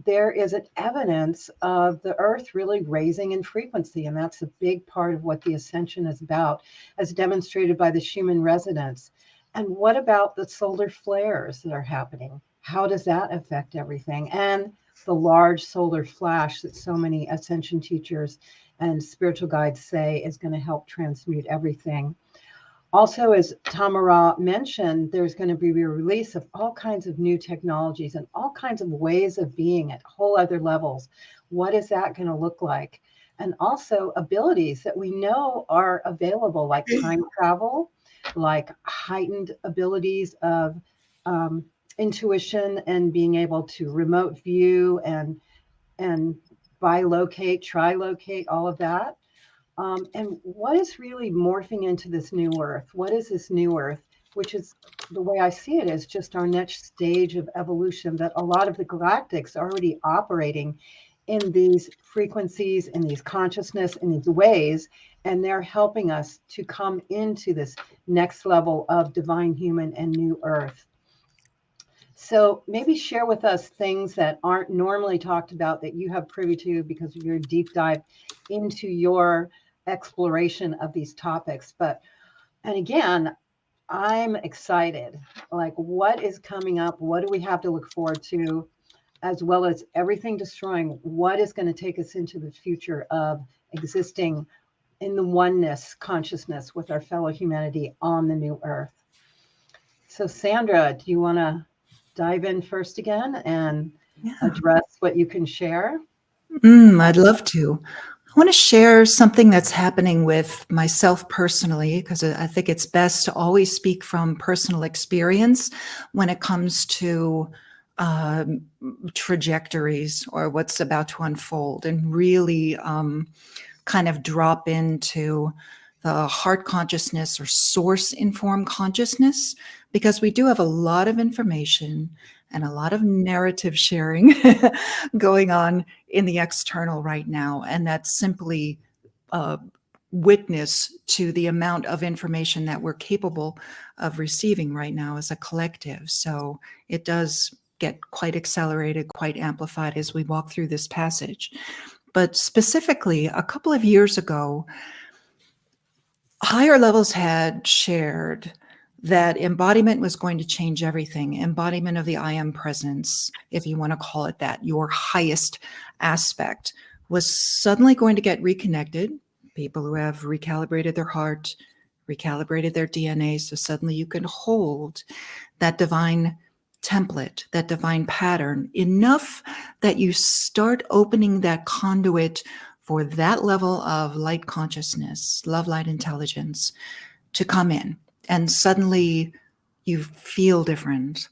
there is an evidence of the Earth really raising in frequency. And that's a big part of what the Ascension is about, as demonstrated by the Schumann resonance. And what about the solar flares that are happening? How does that affect everything? And the large solar flash that so many Ascension teachers and spiritual guides say is going to help transmute everything. Also, as Tamara mentioned, there's going to be a release of all kinds of new technologies and all kinds of ways of being at whole other levels. What is that going to look like? And also abilities that we know are available, like time travel, like heightened abilities of intuition and being able to remote view and bilocate, trilocate, all of that. And what is really morphing into this new Earth? What is this new Earth? Which is, the way I see it, is just our next stage of evolution, that a lot of the galactics are already operating in these frequencies, in these consciousness, in these ways, and they're helping us to come into this next level of divine human and new Earth. So maybe share with us things that aren't normally talked about that you have privy to because of your deep dive into your exploration of these topics. And again, I'm excited. Like, what is coming up? What do we have to look forward to? As well as everything destroying, what is going to take us into the future of existing in the oneness consciousness with our fellow humanity on the new Earth? So Sandra, do you want to dive in first again and address what you can share? I'd love to. I want to share something that's happening with myself personally, because I think it's best to always speak from personal experience when it comes to trajectories or what's about to unfold, and really kind of drop into the heart consciousness or source informed consciousness, because we do have a lot of information and a lot of narrative sharing going on in the external right now. And that's simply witness to the amount of information that we're capable of receiving right now as a collective. So it does get quite accelerated, quite amplified as we walk through this passage. But specifically, a couple of years ago, higher levels had shared that embodiment was going to change everything. Embodiment of the I am presence, if you want to call it that, your highest aspect, was suddenly going to get reconnected. People who have recalibrated their heart, recalibrated their DNA, so suddenly you can hold that divine template, that divine pattern, enough that you start opening that conduit for that level of light consciousness, love, light, intelligence to come in. And suddenly you feel different.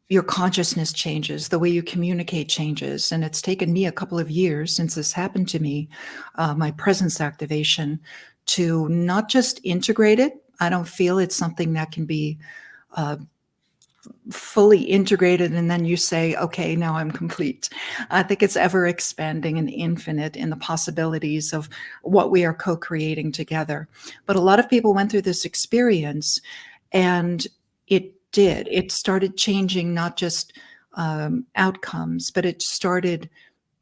Your consciousness changes, the way you communicate changes. And it's taken me a couple of years since this happened to me, my presence activation, to not just integrate it. I don't feel it's something that can be fully integrated and then you say, okay, now I'm complete. I think it's ever expanding and infinite in the possibilities of what we are co-creating together. But a lot of people went through this experience, and it started changing not just outcomes, but it started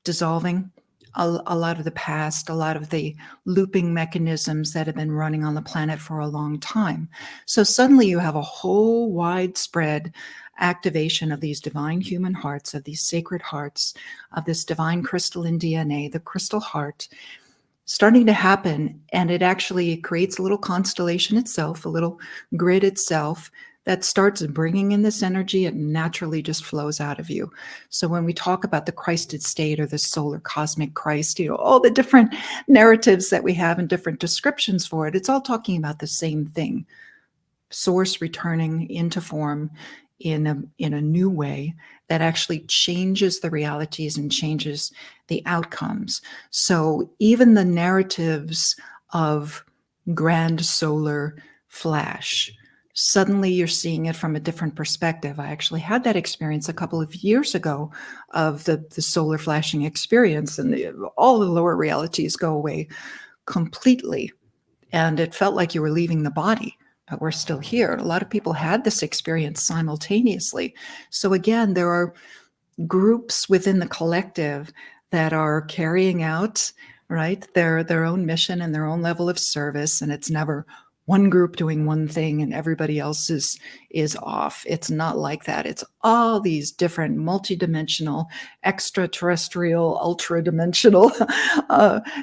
dissolving a lot of the past, a lot of the looping mechanisms that have been running on the planet for a long time. So suddenly you have a whole widespread activation of these divine human hearts, of these sacred hearts, of this divine crystalline DNA, the crystal heart, starting to happen. And it actually creates a little constellation itself, a little grid itself, that starts bringing in this energy. It naturally just flows out of you. So when we talk about the Christed state or the solar cosmic Christ, all the different narratives that we have and different descriptions for it, it's all talking about the same thing. Source returning into form in a new way that actually changes the realities and changes the outcomes. So even the narratives of grand solar flash, suddenly you're seeing it from a different perspective. I actually had that experience a couple of years ago of the solar flashing experience, and all the lower realities go away completely. And it felt like you were leaving the body, but we're still here. A lot of people had this experience simultaneously. So again, there are groups within the collective that are carrying out, right, their own mission and their own level of service. And it's never one group doing one thing and everybody else is off. It's not like that. It's all these different multidimensional, extraterrestrial, ultra-dimensional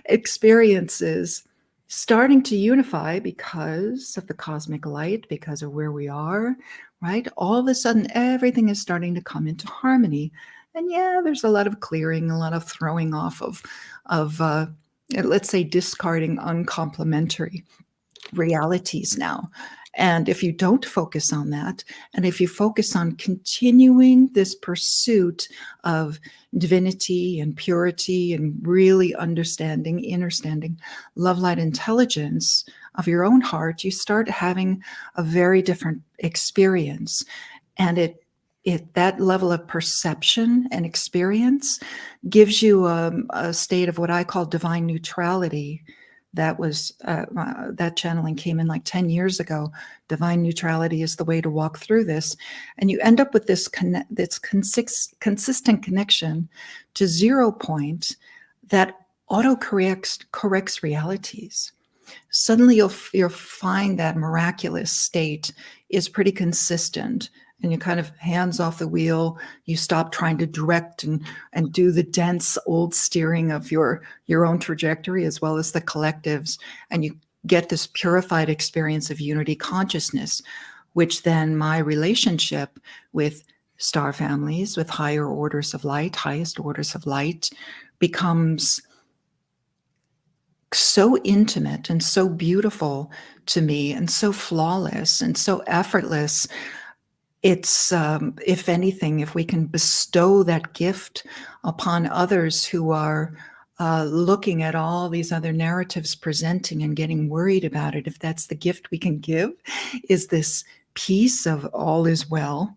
experiences starting to unify because of the cosmic light, because of where we are, right? All of a sudden, everything is starting to come into harmony. And yeah, there's a lot of clearing, a lot of throwing off of let's say, discarding uncomplimentary realities now. And if you don't focus on that, and if you focus on continuing this pursuit of divinity and purity and really understanding love, light, intelligence of your own heart, you start having a very different experience. And that level of perception and experience gives you a state of what I call divine neutrality. That was that channeling came in like 10 years ago. Divine neutrality is the way to walk through this. And you end up with this consistent connection to 0 point that corrects realities. Suddenly you'll find that miraculous state is pretty consistent. And you kind of hands off the wheel. You stop trying to direct and do the dense old steering of your own trajectory as well as the collectives. And you get this purified experience of unity consciousness, which then my relationship with star families, with higher orders of light, highest orders of light, becomes so intimate and so beautiful to me and so flawless and so effortless. It's, if anything, if we can bestow that gift upon others who are looking at all these other narratives presenting and getting worried about it, if that's the gift we can give, is this piece of all is well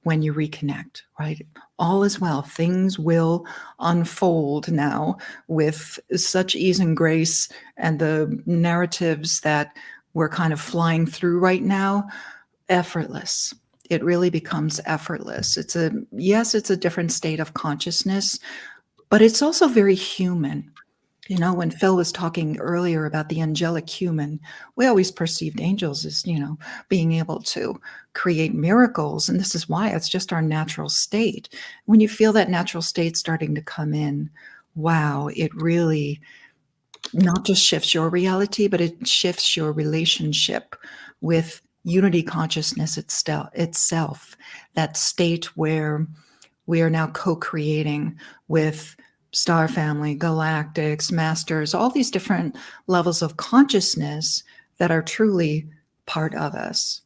when you reconnect, right? All is well. Things will unfold now with such ease and grace, and the narratives that we're kind of flying through right now, effortless. It really becomes effortless. It's a different state of consciousness, but it's also very human. You know, when Phil was talking earlier about the angelic human, we always perceived angels as, you know, being able to create miracles. And this is why it's just our natural state. When you feel that natural state starting to come in, wow, it really not just shifts your reality, but it shifts your relationship with unity consciousness itself, that state where we are now co-creating with star family, galactics, masters, all these different levels of consciousness that are truly part of us.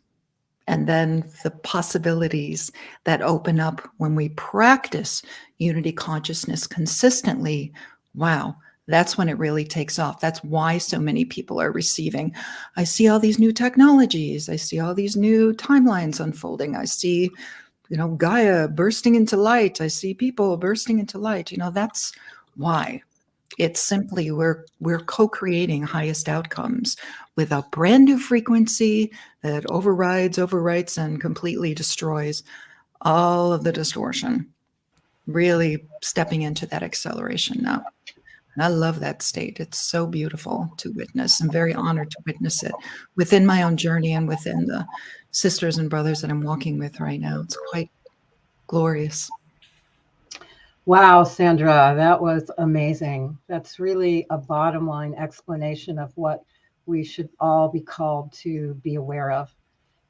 And then the possibilities that open up when we practice unity consciousness consistently, wow, that's when it really takes off. That's why so many people are receiving. I see all these new technologies. I see all these new timelines unfolding. I see, you know, Gaia bursting into light. I see people bursting into light. You know, that's why. It's simply we're co-creating highest outcomes with a brand new frequency that overwrites, and completely destroys all of the distortion. Really stepping into that acceleration now. And I love that state. It's so beautiful to witness. I'm very honored to witness it within my own journey and within the sisters and brothers that I'm walking with right now. It's quite glorious. Wow, Sandra, that was amazing. That's really a bottom line explanation of what we should all be called to be aware of.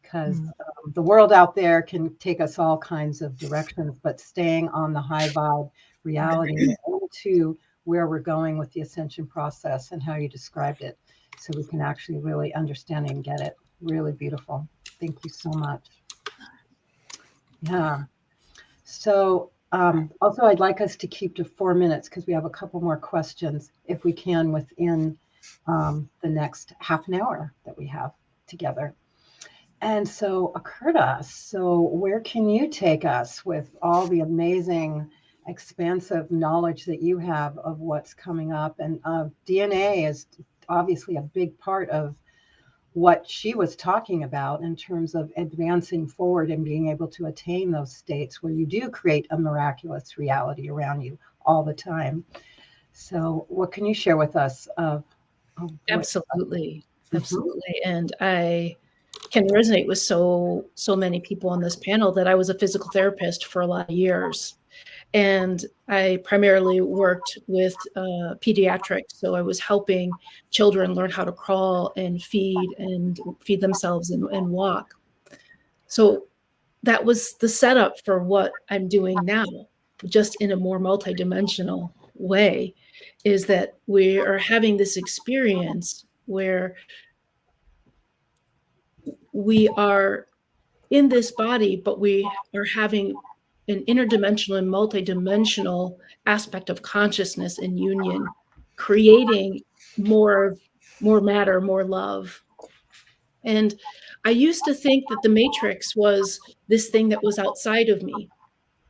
Because the world out there can take us all kinds of directions, but staying on the high vibe reality into where we're going with the ascension process and how you described it, so we can actually really understand and get it. Really beautiful. Thank you so much. Yeah. So also, I'd like us to keep to 4 minutes because we have a couple more questions, if we can, within the next half an hour that we have together. And so, Akurta, so where can you take us with all the amazing, expansive knowledge that you have of what's coming up? And DNA is obviously a big part of what she was talking about in terms of advancing forward and being able to attain those states where you do create a miraculous reality around you all the time. So what can you share with us of Absolutely. Absolutely. And I can resonate with so many people on this panel that I was a physical therapist for a lot of years. And I primarily worked with pediatrics. So I was helping children learn how to crawl and feed themselves and walk. So that was the setup for what I'm doing now, just in a more multidimensional way, is that we are having this experience where we are in this body, but we are having an interdimensional and multidimensional aspect of consciousness and union, creating more matter, more love. And I used to think that the matrix was this thing that was outside of me.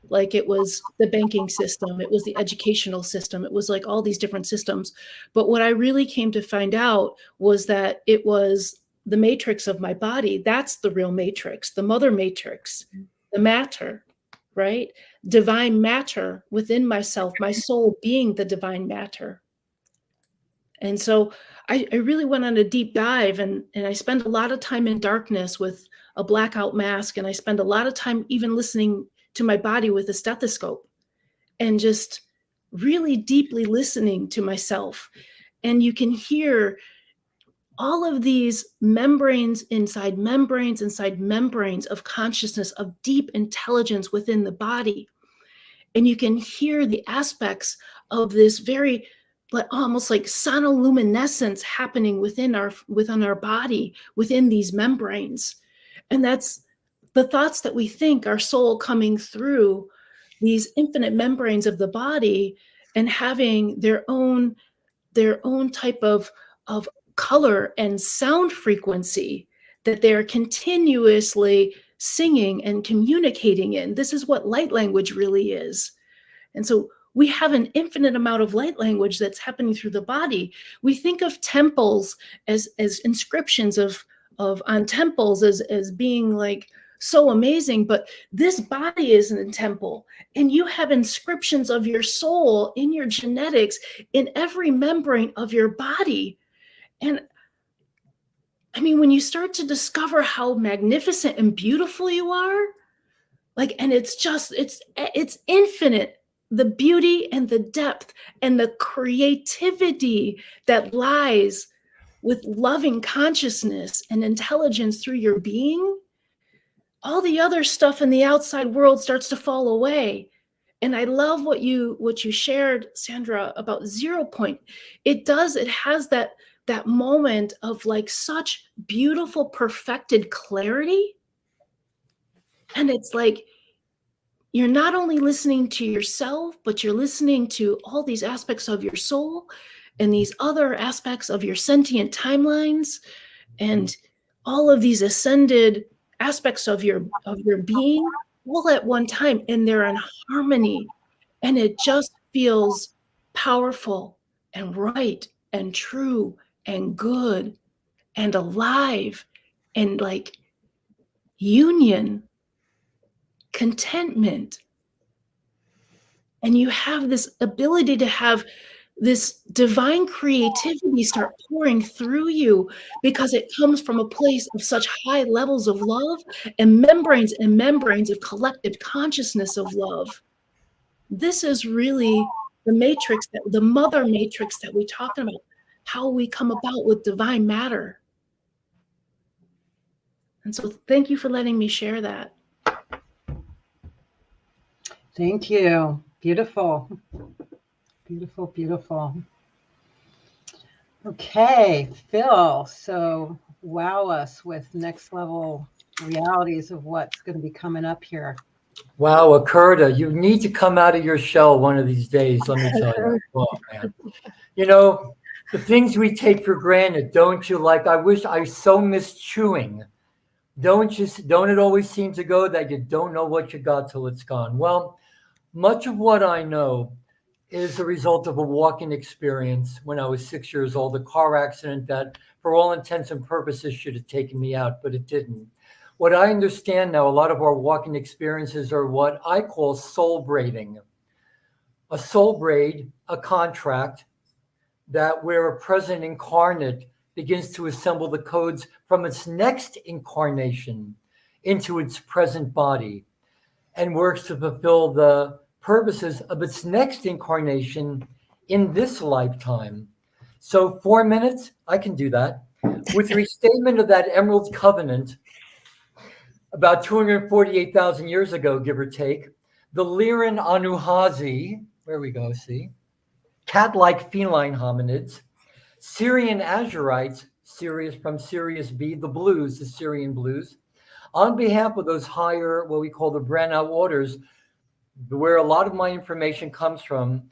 Like it was the banking system, it was the educational system, it was like all these different systems. But what I really came to find out was that it was the matrix of my body. That's the real matrix, the mother matrix, the matter, right? Divine matter within myself, my soul being the divine matter. And so I really went on a deep dive, and I spent a lot of time in darkness with a blackout mask. And I spend a lot of time even listening to my body with a stethoscope and just really deeply listening to myself. And you can hear all of these membranes inside membranes of consciousness, of deep intelligence within the body. And you can hear the aspects of this very, but almost like sonoluminescence happening within our body, within these membranes. And that's the thoughts that we think, our soul coming through these infinite membranes of the body and having their own type of color and sound frequency that they're continuously singing and communicating in. This is what light language really is. And so we have an infinite amount of light language that's happening through the body. We think of temples as inscriptions on temples as being like so amazing. But this body is a temple, and you have inscriptions of your soul in your genetics in every membrane of your body. And I mean, when you start to discover how magnificent and beautiful you are, like, and it's just, it's infinite, the beauty and the depth and the creativity that lies with loving consciousness and intelligence through your being. All the other stuff in the outside world starts to fall away. And I love what you shared, Sandra, about 0 point. It has that moment of like such beautiful, perfected clarity. And it's like, you're not only listening to yourself, but you're listening to all these aspects of your soul and these other aspects of your sentient timelines and all of these ascended aspects of your being all at one time, and they're in harmony, and it just feels powerful and right and true and good and alive and like union, contentment. And you have this ability to have this divine creativity start pouring through you because it comes from a place of such high levels of love and membranes of collective consciousness of love. This is really the matrix, the mother matrix that we talk about, how we come about with divine matter. And so thank you for letting me share that. Thank you. Beautiful. Beautiful, beautiful. Okay, Phil, so wow us with next level realities of what's going to be coming up here. Wow, Akurta, you need to come out of your shell one of these days, let me tell you. Oh, man. You know, the things we take for granted, don't you? Like, I so miss chewing. Don't it always seem to go that you don't know what you got till it's gone? Well, much of what I know is a result of a walking experience when I was 6 years old, a car accident that, for all intents and purposes, should have taken me out, but it didn't. What I understand now, a lot of our walking experiences are what I call soul braiding. A soul braid, a contract that where a present incarnate begins to assemble the codes from its next incarnation into its present body and works to fulfill the purposes of its next incarnation in this lifetime. So 4 minutes, I can do that. With restatement of that Emerald Covenant, about 248,000 years ago, give or take, the Lyran Anuhazi, where we go, see, cat-like feline hominids, Syrian Azurites, Sirius from Sirius B, the blues, the Syrian blues, on behalf of those higher, what we call the Branagh orders, where a lot of my information comes from,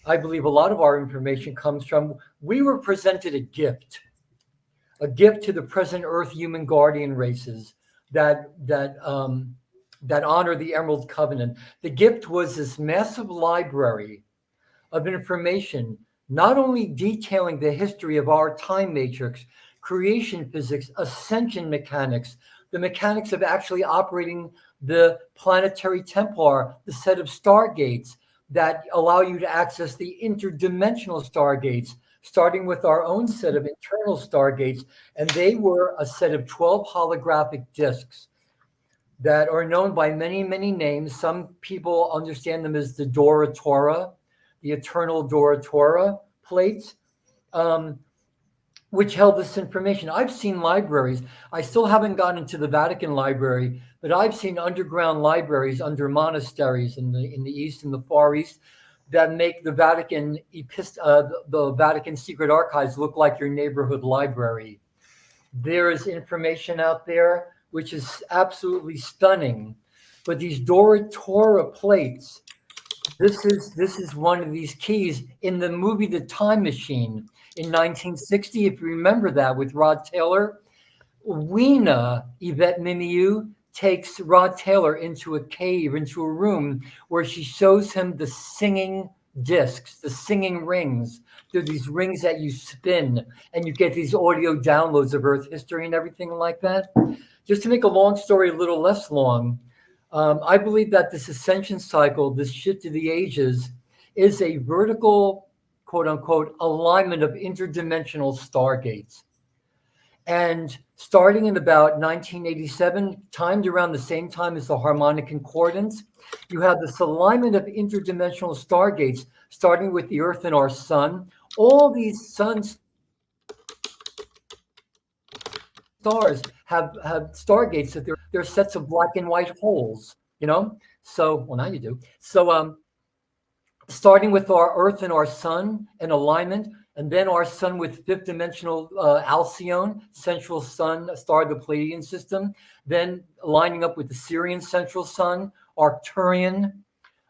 I believe a lot of our information comes from, we were presented a gift to the present Earth human guardian races that honor the Emerald Covenant. The gift was this massive library of information, not only detailing the history of our time matrix, creation physics, ascension mechanics, the mechanics of actually operating the planetary Templar, the set of stargates that allow you to access the interdimensional stargates, starting with our own set of internal stargates. And they were a set of 12 holographic discs that are known by many, many names. Some people understand them as the Dora Torah, the eternal Dora Torah plates, which held this information. I've seen libraries. I still haven't gotten into the Vatican Library, but I've seen underground libraries under monasteries in the East and the Far East that make the Vatican the Vatican Secret Archives look like your neighborhood library. There is information out there which is absolutely stunning. But these Dora Torah plates, this is one of these keys in the movie The Time Machine in 1960, if you remember that, with Rod Taylor. Weena, Yvette Mimieux, takes Rod Taylor into a cave, into a room where she shows him the singing discs, the singing rings. They're these rings that you spin and you get these audio downloads of Earth history and everything like that. Just to make a long story a little less long, I believe that this ascension cycle, this shift of the ages, is a vertical, quote unquote, alignment of interdimensional stargates. And starting in about 1987, timed around the same time as the harmonic concordance, you have this alignment of interdimensional stargates, starting with the Earth and our sun. All these suns, stars have stargates that they're sets of black and white holes, you know? So, well, now you do. So, starting with our Earth and our sun in alignment, and then our sun with fifth dimensional Alcyone, central sun, a star of the Pleiadian system, then lining up with the Sirian central sun, Arcturian,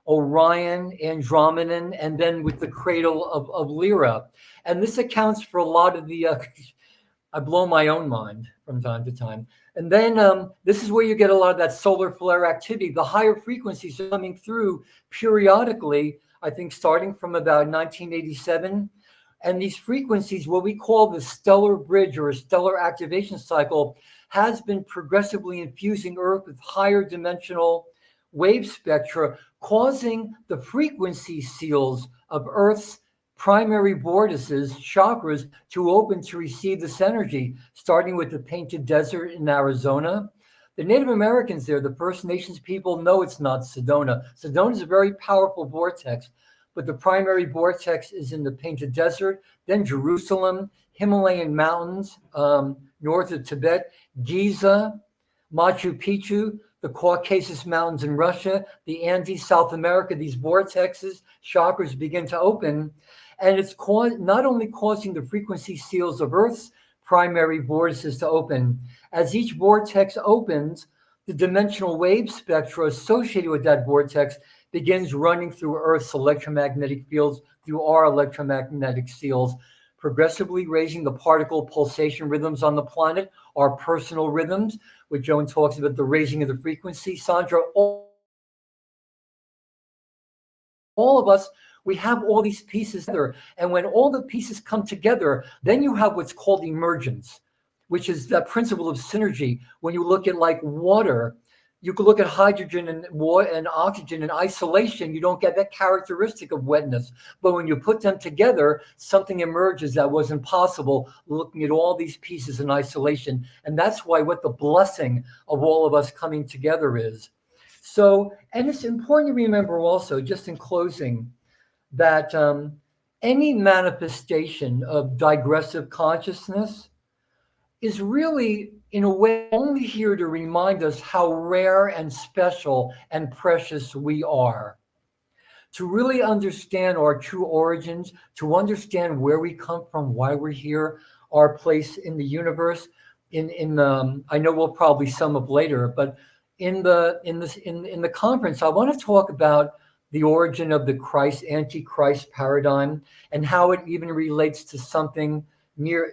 Orion, Andromedan, and then with the cradle of Lyra. And this accounts for a lot of the, I blow my own mind from time to time. And then this is where you get a lot of that solar flare activity. The higher frequencies are coming through periodically, I think starting from about 1987. And these frequencies, what we call the stellar bridge or a stellar activation cycle, has been progressively infusing Earth with higher dimensional wave spectra, causing the frequency seals of Earth's primary vortices, chakras, to open to receive this energy, starting with the Painted Desert in Arizona. The Native Americans there, the First Nations people, know it's not Sedona. Sedona is a very powerful vortex, but the primary vortex is in the Painted Desert, then Jerusalem, Himalayan mountains, north of Tibet, Giza, Machu Picchu, the Caucasus Mountains in Russia, the Andes, South America. These vortexes, chakras begin to open, and it's not only causing the frequency seals of Earth's primary vortices to open. As each vortex opens, the dimensional wave spectra associated with that vortex begins running through Earth's electromagnetic fields, through our electromagnetic fields, progressively raising the particle pulsation rhythms on the planet, our personal rhythms, which Joan talks about, the raising of the frequency. Sandra, all of us, we have all these pieces together. And when all the pieces come together, then you have what's called emergence, which is that principle of synergy. When you look at like water, you could look at hydrogen and water and oxygen in isolation. You don't get that characteristic of wetness. But when you put them together, something emerges that wasn't possible looking at all these pieces in isolation. And that's why what the blessing of all of us coming together is. So, and it's important to remember also, just in closing, that any manifestation of digressive consciousness is really, in a way, only here to remind us how rare and special and precious we are. To really understand our true origins, to understand where we come from, why we're here, our place in the universe. I know we'll probably sum up later, but in the conference, I want to talk about the origin of the Christ Antichrist paradigm and how it even relates to something near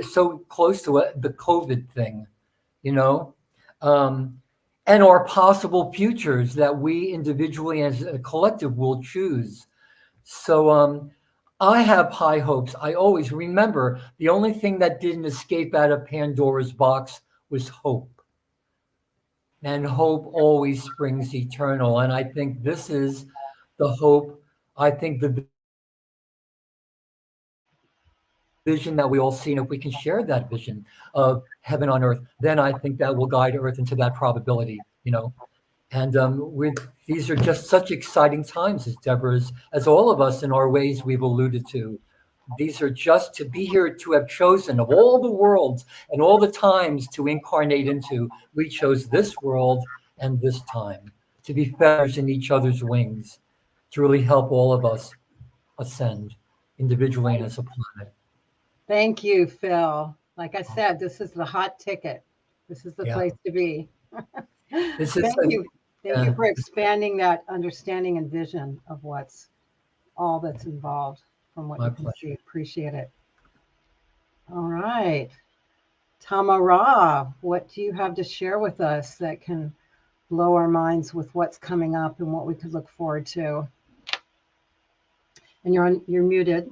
so close to it, the COVID thing, you know, and our possible futures that we individually as a collective will choose. So I have high hopes. I always remember the only thing that didn't escape out of Pandora's box was hope. And hope always springs eternal. And I think this is the hope. I think the vision that we all see, and if we can share that vision of heaven on earth, then I think that will guide Earth into that probability, you know. And these are just such exciting times, as Deborah's, as all of us in our ways we've alluded to. These are just to be here, to have chosen of all the worlds and all the times to incarnate into, we chose this world and this time to be feathers in each other's wings, to really help all of us ascend individually and as a planet. Thank you, Phil. Like I said, this is the hot ticket. This is the place to be. Thank you. Thank you for expanding that understanding and vision of what's all that's involved from what you can see. Appreciate it. All right. Tamara, what do you have to share with us that can blow our minds with what's coming up and what we could look forward to? And you're muted.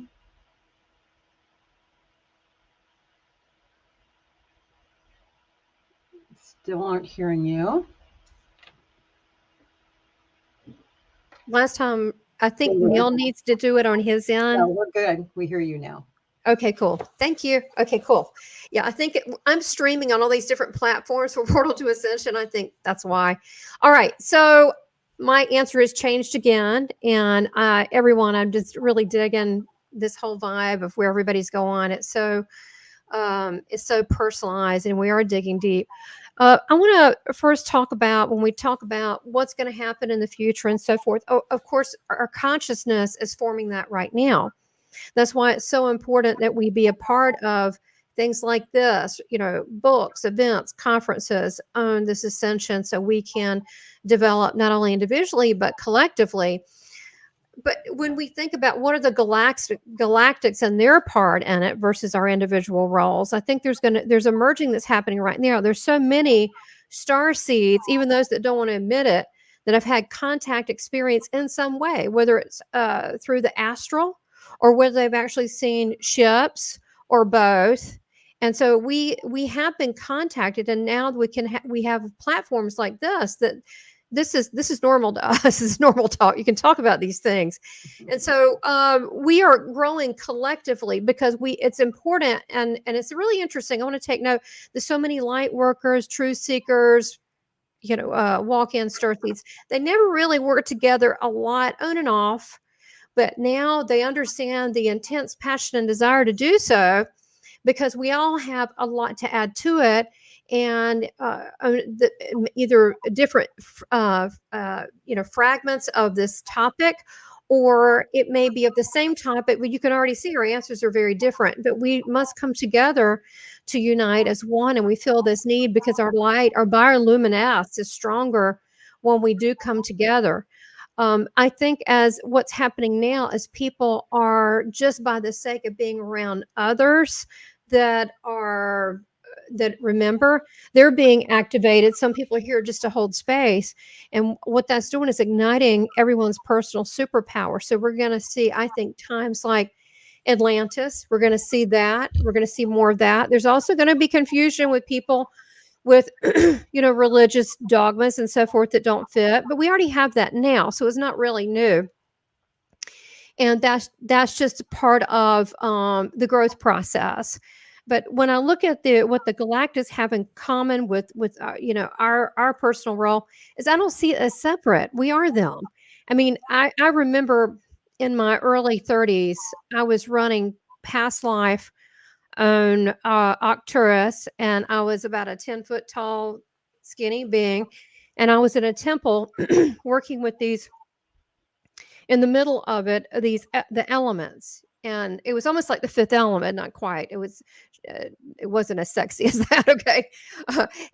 Still aren't hearing you. Last time, I think Yeah. Neil needs to do it on his end. No, we're good. We hear you now. Okay, cool. Thank you. Okay, cool. Yeah, I think I'm streaming on all these different platforms for Portal to Ascension. I think that's why. All right. So my answer has changed again. And everyone, I'm just really digging this whole vibe of where everybody's going. It's so personalized, and we are digging deep. I want to first talk about, when we talk about what's going to happen in the future and so forth. Oh, of course, our consciousness is forming that right now. That's why it's so important that we be a part of things like this, books, events, conferences on this ascension, so we can develop not only individually, but collectively. But when we think about what are the galactics and their part in it versus our individual roles, I think there's a merging that's happening right now. There's so many star seeds, even those that don't want to admit it, that have had contact experience in some way, whether it's through the astral or whether they've actually seen ships or both. And so we have been contacted, and now we have platforms like this that this is normal to us. This is normal talk. You can talk about these things. And so we are growing collectively because it's important, and it's really interesting. I want to take note. There's so many light workers, truth seekers, walk-in star seeds. They never really work together a lot, on and off, but now they understand the intense passion and desire to do so, because we all have a lot to add to it. And either different, fragments of this topic, or it may be of the same topic, but you can already see our answers are very different. But we must come together to unite as one, and we feel this need because our light, our bioluminescence, is stronger when we do come together. I think as what's happening now is people are, just by the sake of being around others that remember, they're being activated. Some people are here just to hold space. And what that's doing is igniting everyone's personal superpower. So we're going to see, I think, times like Atlantis. We're going to see that. We're going to see more of that. There's also going to be confusion with people with, religious dogmas and so forth that don't fit. But we already have that now. So it's not really new. And that's just part of the growth process. But when I look at what the galactics have in common with our personal role, is I don't see it as separate. We are them. I mean, I remember in my early 30s, I was running past life on Arcturus, and I was about a 10-foot tall, skinny being, and I was in a temple working with these. In the middle of it, the elements. And it was almost like the fifth element, not quite. It wasn't as sexy as that, okay?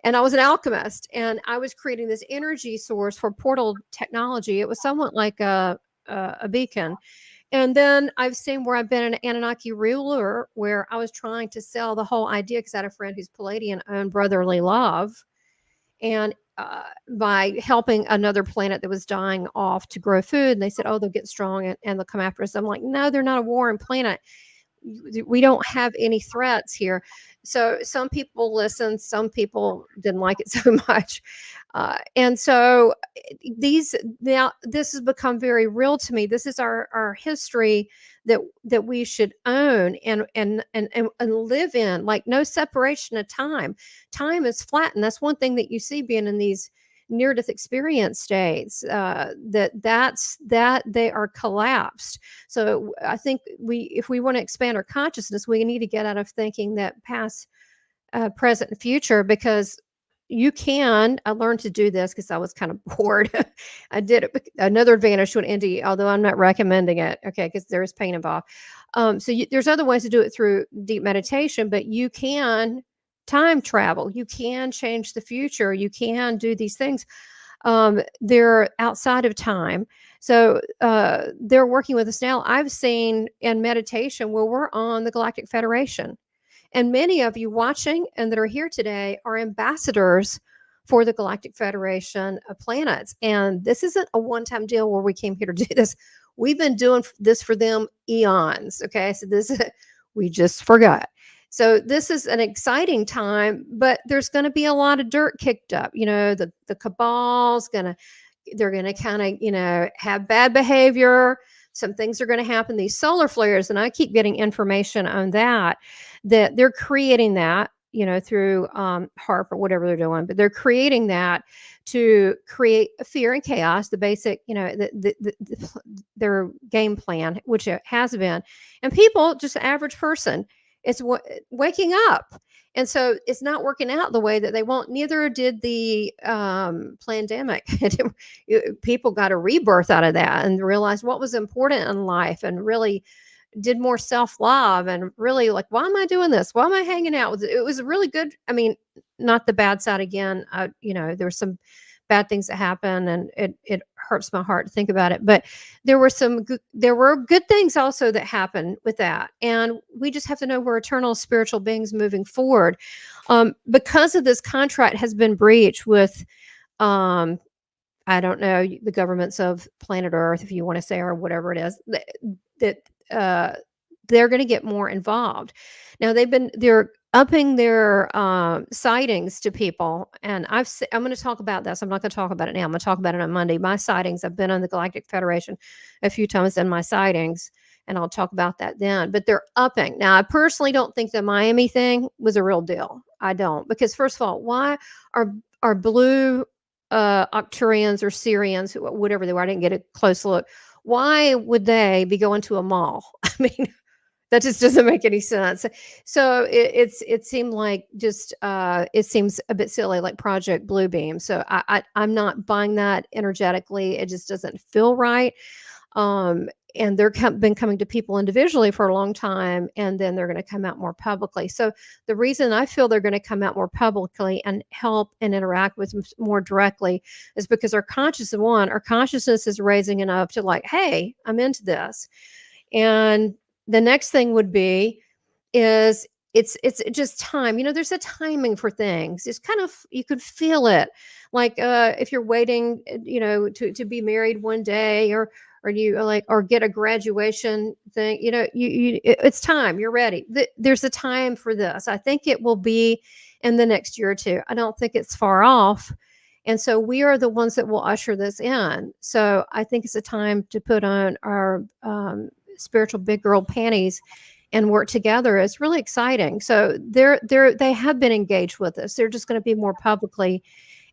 And I was an alchemist, and I was creating this energy source for portal technology. It was somewhat like a beacon. And then I've seen where I've been an Anunnaki ruler, where I was trying to sell the whole idea, because I had a friend who's Palladian, owned brotherly love. And by helping another planet that was dying off to grow food, and they said, oh, they'll get strong and they'll come after us. I'm like, no, they're not a warring planet. We don't have any threats here. So some people listened, some people didn't like it so much. And so this has become very real to me. This is our history that we should own and live in, like no separation of time. Time is flattened. That's one thing that you see being in these near-death experience states, that they are collapsed. So I think if we want to expand our consciousness, we need to get out of thinking that past, present, and future, because I learned to do this because I was kind of bored. I did it. Another advantage to an NDE, although I'm not recommending it, okay, because there is pain involved. There's other ways to do it through deep meditation, but you can time travel. You can change the future. You can do these things. They're outside of time. So they're working with us now. I've seen in meditation where we're on the Galactic Federation. And many of you watching and that are here today are ambassadors for the Galactic Federation of planets. And this isn't a one-time deal where we came here to do this. We've been doing this for them eons. Okay. So we just forgot. So this is an exciting time, but there's going to be a lot of dirt kicked up. The cabal's they're going to kind of, have bad behavior. Some things are going to happen. These solar flares, and I keep getting information on that they're creating that, through HARP or whatever they're doing, but they're creating that to create fear and chaos, the basic, their game plan, which it has been. And people, just the average person, is waking up. And so it's not working out the way that they want. Neither did the pandemic. People got a rebirth out of that and realized what was important in life and really did more self-love and really like, why am I doing this? Why am I hanging out with it? It was really good. I mean, not the bad side again. There's some bad things that happen and it hurts my heart to think about it. But there were good things also that happened with that. And we just have to know we're eternal spiritual beings moving forward. Because of this contract has been breached with, I don't know, the governments of planet Earth, if you want to say, or whatever it is, that they're going to get more involved. Now they're upping their sightings to people, and I'm going to talk about this. I'm not going to talk about it now. I'm going to talk about it on Monday. My sightings. I've been on the Galactic Federation a few times in my sightings, and I'll talk about that then. But they're upping. Now, I personally don't think the Miami thing was a real deal. I don't, because first of all, why are blue Octurians or Syrians, whatever they were, I didn't get a close look. Why would they be going to a mall? I mean, that just doesn't make any sense. So it seemed like just it seems a bit silly, like Project Bluebeam. So I'm not buying that energetically. It just doesn't feel right. And been coming to people individually for a long time, and then they're going to come out more publicly. So the reason I feel they're going to come out more publicly and help and interact with them more directly is because our consciousness is raising enough to like, hey, I'm into this. And the next thing would be is it's just time. There's a timing for things. It's kind of, you could feel it. Like if you're waiting, to be married one day, or you like, or get a graduation thing, it's time. You're ready. There's a time for this. I think it will be in the next year or two. I don't think it's far off. And so we are the ones that will usher this in. So I think it's a time to put on our spiritual big girl panties and work together. It's really exciting. So they have been engaged with us. They're just going to be more publicly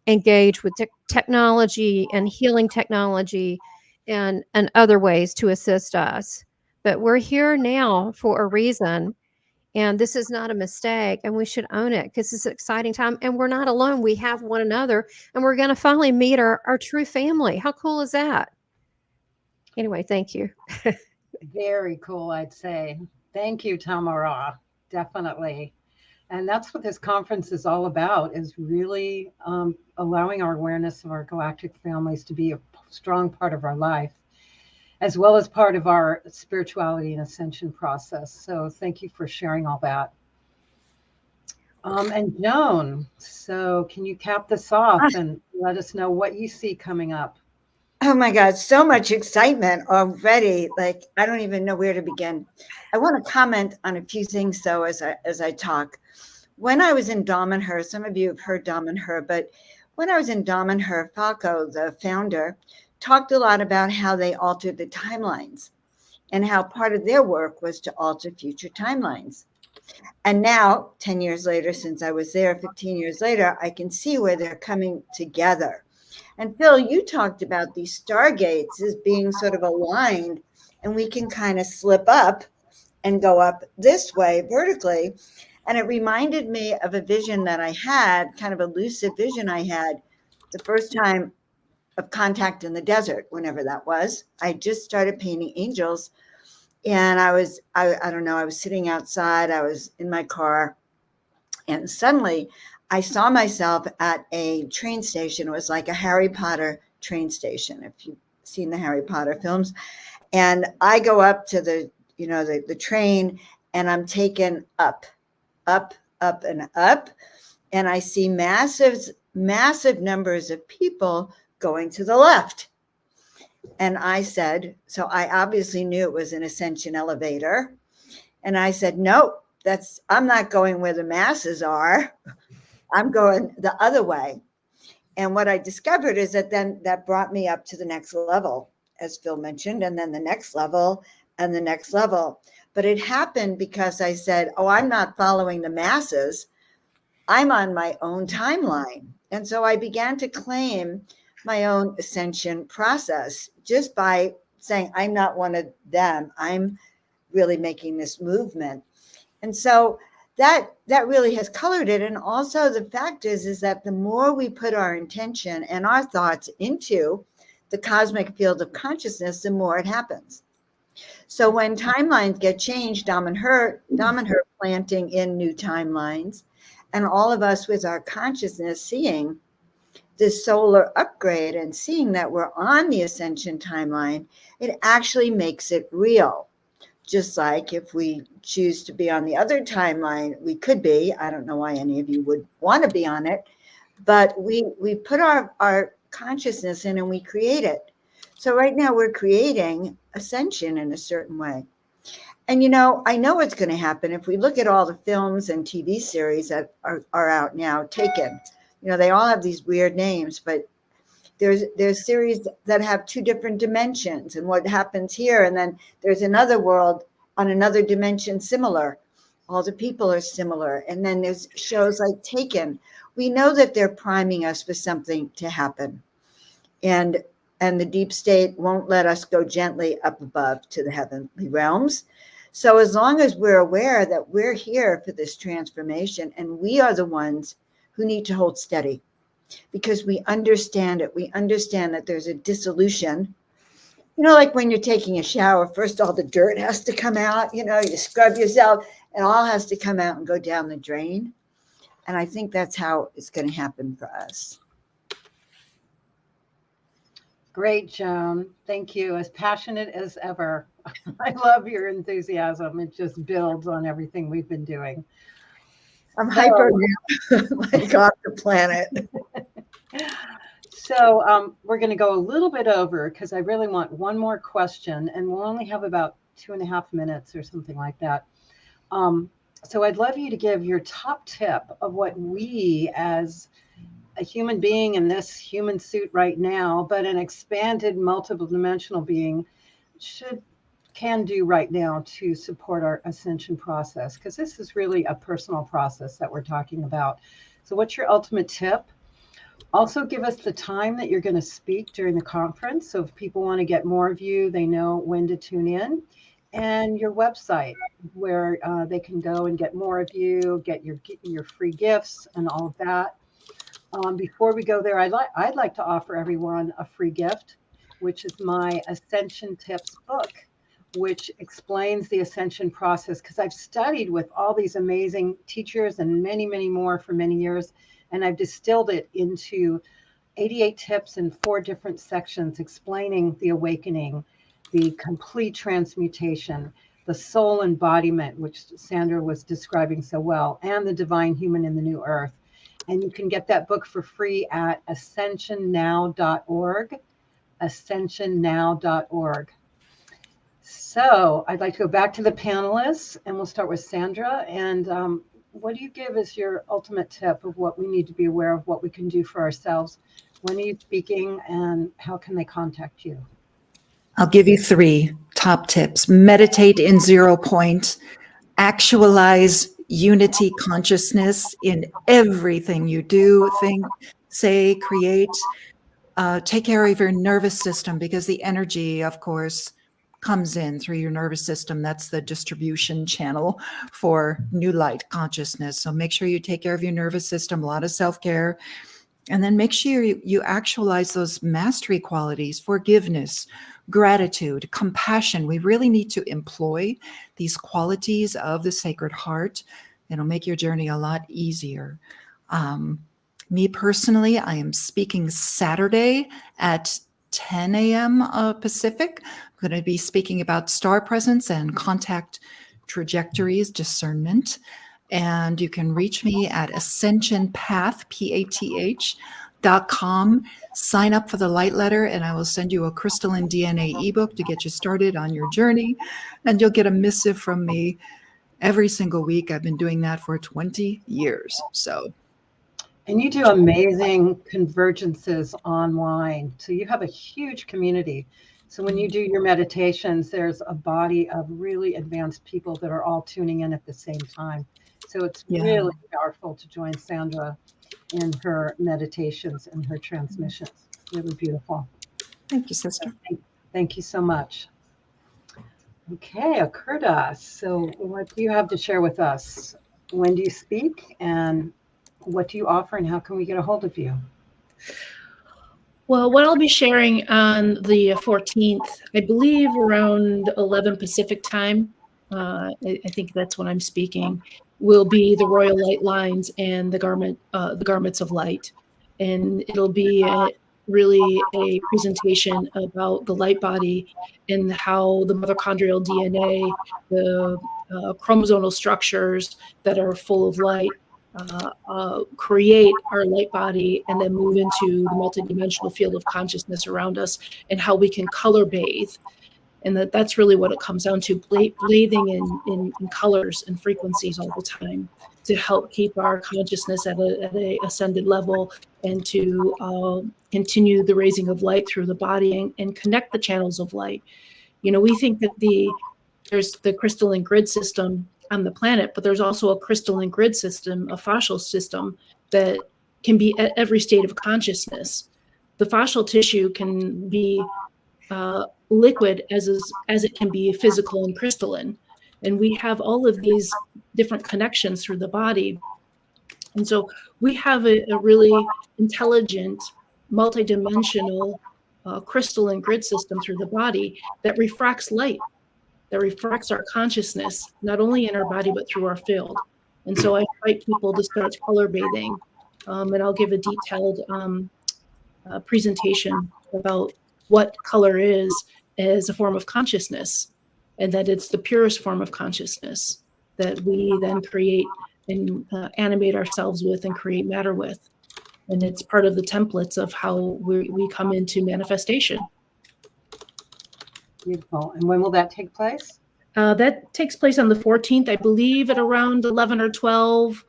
engaged with technology and healing technology and other ways to assist us. But we're here now for a reason. And this is not a mistake, and we should own it because it's an exciting time. And we're not alone. We have one another, and we're going to finally meet our true family. How cool is that? Anyway, thank you. Very cool, I'd say. Thank you, Tamara. Definitely. And that's what this conference is all about, is really allowing our awareness of our galactic families to be a strong part of our life, as well as part of our spirituality and ascension process. So thank you for sharing all that. And Joan, so can you cap this off and let us know what you see coming up? Oh my God, so much excitement already. Like, I don't even know where to begin. I want to comment on a few things though, as I talk. When I was in Damanhur, some of you have heard Damanhur, but when I was in Damanhur, Falco, the founder, talked a lot about how they altered the timelines and how part of their work was to alter future timelines. And now, 10 years later, since I was there, 15 years later, I can see where they're coming together. And Phil, you talked about these stargates as being sort of aligned, and we can kind of slip up and go up this way vertically. And it reminded me of a vision that I had, kind of a lucid vision I had the first time of contact in the desert, whenever that was. I just started painting angels, and I don't know, I was sitting outside, I was in my car, and suddenly I saw myself at a train station. It was like a Harry Potter train station, if you've seen the Harry Potter films. And I go up to the train, and I'm taken up, and up. And I see massive numbers of people going to the left. And I said, so I obviously knew it was an ascension elevator. And I said, no, I'm not going where the masses are. I'm going the other way. And what I discovered is that then that brought me up to the next level, as Phil mentioned, and then the next level and the next level. But it happened because I said, oh, I'm not following the masses. I'm on my own timeline. And so I began to claim my own ascension process just by saying, I'm not one of them. I'm really making this movement. And so that really has colored it. And also the fact is that the more we put our intention and our thoughts into the cosmic field of consciousness, the more it happens. So when timelines get changed, Dom and her planting in new timelines, and all of us with our consciousness seeing this solar upgrade and seeing that we're on the ascension timeline, it actually makes it real. Just like if we choose to be on the other timeline, we could be. I don't know why any of you would want to be on it, but we put our consciousness in and we create it. So right now we're creating ascension in a certain way. And, I know what's going to happen. If we look at all the films and TV series that are out now, Taken, they all have these weird names, but there's series that have two different dimensions and what happens here. And then there's another world on another dimension similar. All the people are similar. And then there's shows like Taken. We know that they're priming us for something to happen. And the deep state won't let us go gently up above to the heavenly realms. So as long as we're aware that we're here for this transformation and we are the ones who need to hold steady, because we understand it. We understand that there's a dissolution. Like when you're taking a shower, first all the dirt has to come out, you scrub yourself, it all has to come out and go down the drain. And I think that's how it's going to happen for us. Great, Joan. Thank you. As passionate as ever. I love your enthusiasm. It just builds on everything we've been doing. I'm hyper now, like off the planet. So we're going to go a little bit over because I really want one more question, and we'll only have about 2.5 minutes or something like that. So I'd love you to give your top tip of what we as a human being in this human suit right now, but an expanded multiple dimensional being can do right now to support our ascension process, because this is really a personal process that we're talking about. So what's your ultimate tip? Also give us the time that you're going to speak during the conference. So if people want to get more of you, they know when to tune in, and your website where they can go and get more of you, get your free gifts and all of that. Before we go there, I'd like to offer everyone a free gift, which is my Ascension Tips book, which explains the ascension process, because I've studied with all these amazing teachers and many, many more for many years, and I've distilled it into 88 tips in 4 different sections explaining the awakening, the complete transmutation, the soul embodiment, which Sandra was describing so well, and the divine human in the new earth. And you can get that book for free at ascensionnow.org, ascensionnow.org. So I'd like to go back to the panelists, and we'll start with Sandra. And what do you give as your ultimate tip of what we need to be aware of, what we can do for ourselves? When are you speaking, and how can they contact you? I'll give you 3 top tips. Meditate in 0 point. Actualize unity consciousness in everything you do, think, say, create. Take care of your nervous system, because the energy, of course, comes in through your nervous system. That's the distribution channel for new light consciousness. So make sure you take care of your nervous system, a lot of self-care. And then make sure you actualize those mastery qualities: forgiveness, gratitude, compassion. We really need to employ these qualities of the Sacred Heart. It'll make your journey a lot easier. Me personally, I am speaking Saturday at 10 a.m. Pacific. I'm going to be speaking about star presence and contact trajectories, discernment. And you can reach me at Ascension Path, PATH, .com. Sign up for the light letter, and I will send you a crystalline DNA ebook to get you started on your journey. And you'll get a missive from me every single week. I've been doing that for 20 years. So, and you do amazing convergences online. So you have a huge community. So when you do your meditations, there's a body of really advanced people that are all tuning in at the same time. So it's really powerful to join Sandra in her meditations and her transmissions. Really beautiful. thank you, sister. Thank you so much. Okay, Akurda. So what do you have to share with us? When do you speak, and what do you offer, and how can we get a hold of you? Well, what I'll be sharing on the 14th, I believe around 11 Pacific time, I think that's when I'm speaking, will be the Royal Light Lines and the Garments of Light. And it'll be really a presentation about the light body and how the mitochondrial DNA, the chromosomal structures that are full of light, create our light body and then move into the multidimensional field of consciousness around us, and how we can color bathe. And that's really what it comes down to, bathing in colors and frequencies all the time to help keep our consciousness at a ascended level, and to continue the raising of light through the body and connect the channels of light. You know, we think that there's the crystalline grid system on the planet, but there's also a crystalline grid system, a fascial system, that can be at every state of consciousness. The fascial tissue can be liquid as it can be physical and crystalline. And we have all of these different connections through the body. And so we have a really intelligent, multidimensional crystalline grid system through the body that refracts light, that refracts our consciousness, not only in our body, but through our field. And so I invite people to start color bathing. And I'll give a detailed presentation about what color is as a form of consciousness, and that it's the purest form of consciousness that we then create and animate ourselves with and create matter with. And it's part of the templates of how we come into manifestation. Beautiful. And when will that take place? That takes place on the 14th, I believe, at around 11 or 12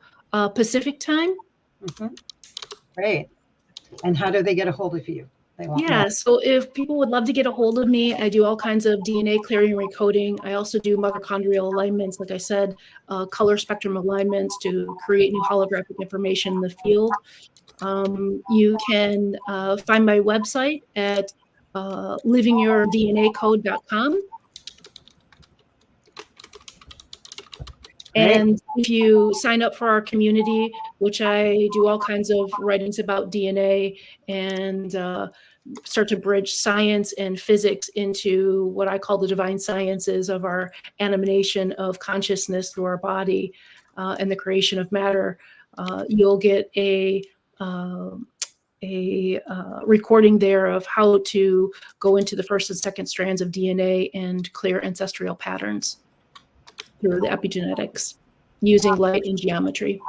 Pacific time. Mm-hmm. Great. And how do they get a hold of you? So if people would love to get a hold of me, I do all kinds of DNA clearing and recoding. I also do mitochondrial alignments, like I said, color spectrum alignments to create new holographic information in the field. You can find my website at livingyourdnacode.com. And if you sign up for our community, which I do all kinds of writings about DNA and start to bridge science and physics into what I call the divine sciences of our animation of consciousness through our body and the creation of matter, you'll get a recording there of how to go into the first and second strands of DNA and clear ancestral patterns through the epigenetics using light and geometry.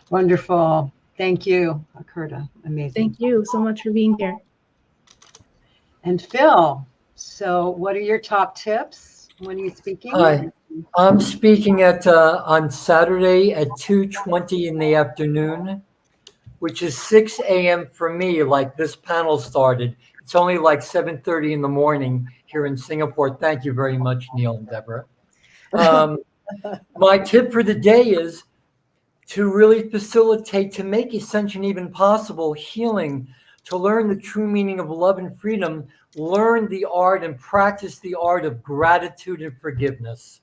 Wonderful. Thank you, Akurda. Amazing. Thank you so much for being here. And Phil, so what are your top tips? When are you speaking? Hi, I'm speaking at on Saturday at 2:20 in the afternoon, which is 6 a.m. for me, like this panel started. It's only like 7:30 in the morning here in Singapore. Thank you very much, Neil and Deborah. My tip for the day is to really facilitate, to make ascension even possible, healing, to learn the true meaning of love and freedom, learn the art and practice the art of gratitude and forgiveness.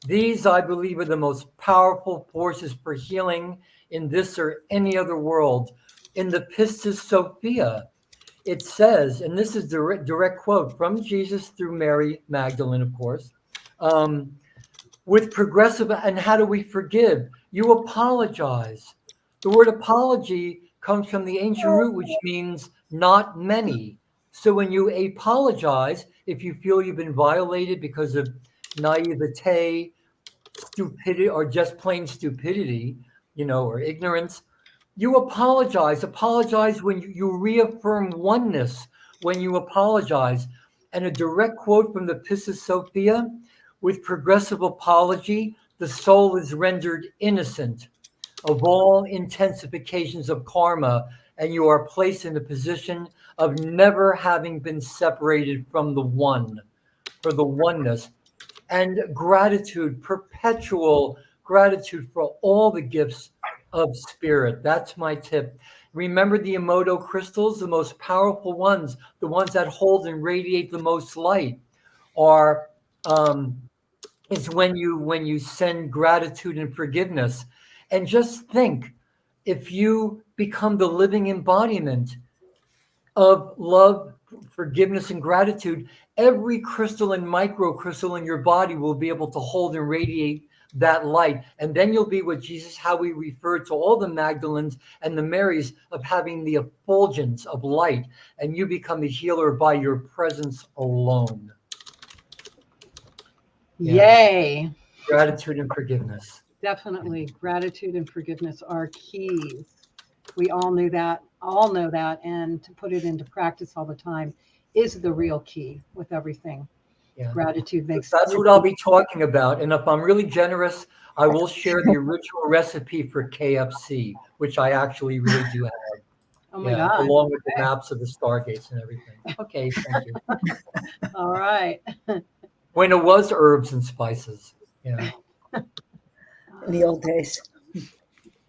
These, I believe, are the most powerful forces for healing in this or any other world. In the Pistis Sophia, it says, and this is direct quote from Jesus through Mary Magdalene, of course, with progressive, and how do we forgive? You apologize. The word apology comes from the ancient root, which means not many. So when you apologize, if you feel you've been violated because of naivete, stupidity, or just plain stupidity, or ignorance, You apologize. Apologize when you reaffirm oneness, when you apologize. And a direct quote from the Pistis Sophia, with progressive apology, the soul is rendered innocent of all intensifications of karma, and you are placed in a position of never having been separated from the one, for the oneness. And gratitude, perpetual gratitude for all the gifts of spirit. That's my tip. Remember the Emoto crystals, the most powerful ones, the ones that hold and radiate the most light, are is when you send gratitude and forgiveness. And just think, if you become the living embodiment of love, forgiveness, and gratitude, every crystal and microcrystal in your body will be able to hold and radiate that light. And then you'll be what Jesus, how we referred to all the Magdalens and the Marys, of having the effulgence of light. And you become the healer by your presence alone. Yeah. Yay. Gratitude and forgiveness. Definitely. Gratitude and forgiveness are keys. We all know that. And to put it into practice all the time is the real key with everything. Yeah. Gratitude makes That's what I'll be talking about. And if I'm really generous, I will share the original recipe for KFC, which I actually really do have. Oh my God. Along with the maps of the stargates and everything. Okay, thank you. All right. When it was herbs and spices. Yeah. In the old days.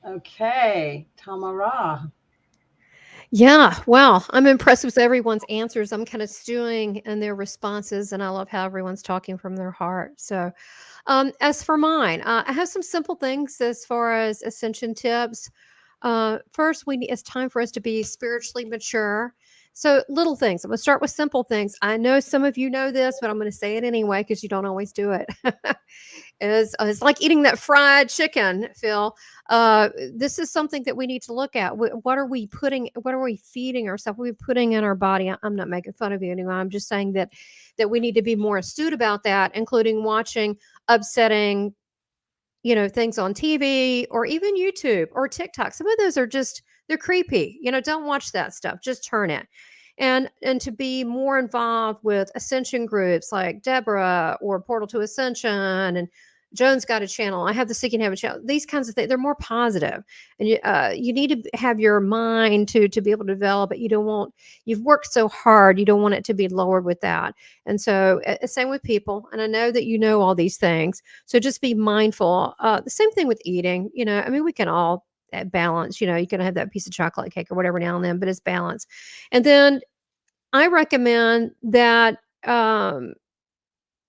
Okay. Tamara. Yeah, well, I'm impressed with everyone's answers. I'm kind of stewing in their responses, and I love how everyone's talking from their heart. So, as for mine, I have some simple things as far as ascension tips. First, it's time for us to be spiritually mature. So, little things. I'm going to start with simple things. I know some of you know this, but I'm going to say it anyway because you don't always do it. It's like eating that fried chicken, Phil. This is something that we need to look at. What are we feeding ourselves? What are we putting in our body? I'm not making fun of you anymore. I'm just saying that we need to be more astute about that, including watching upsetting, things on TV or even YouTube or TikTok. Some of those are they're creepy. Don't watch that stuff. Just turn it. And to be more involved with ascension groups like Debra or Portal to Ascension, and Joan's got a channel. I have the Seeking Heaven channel. These kinds of things, they're more positive. And you need to have your mind to be able to develop it. You've worked so hard. You don't want it to be lowered with that. And so same with people. And I know that you know all these things. So just be mindful. The same thing with eating. We can all balance. You can have that piece of chocolate cake or whatever now and then, but it's balance. And then I recommend that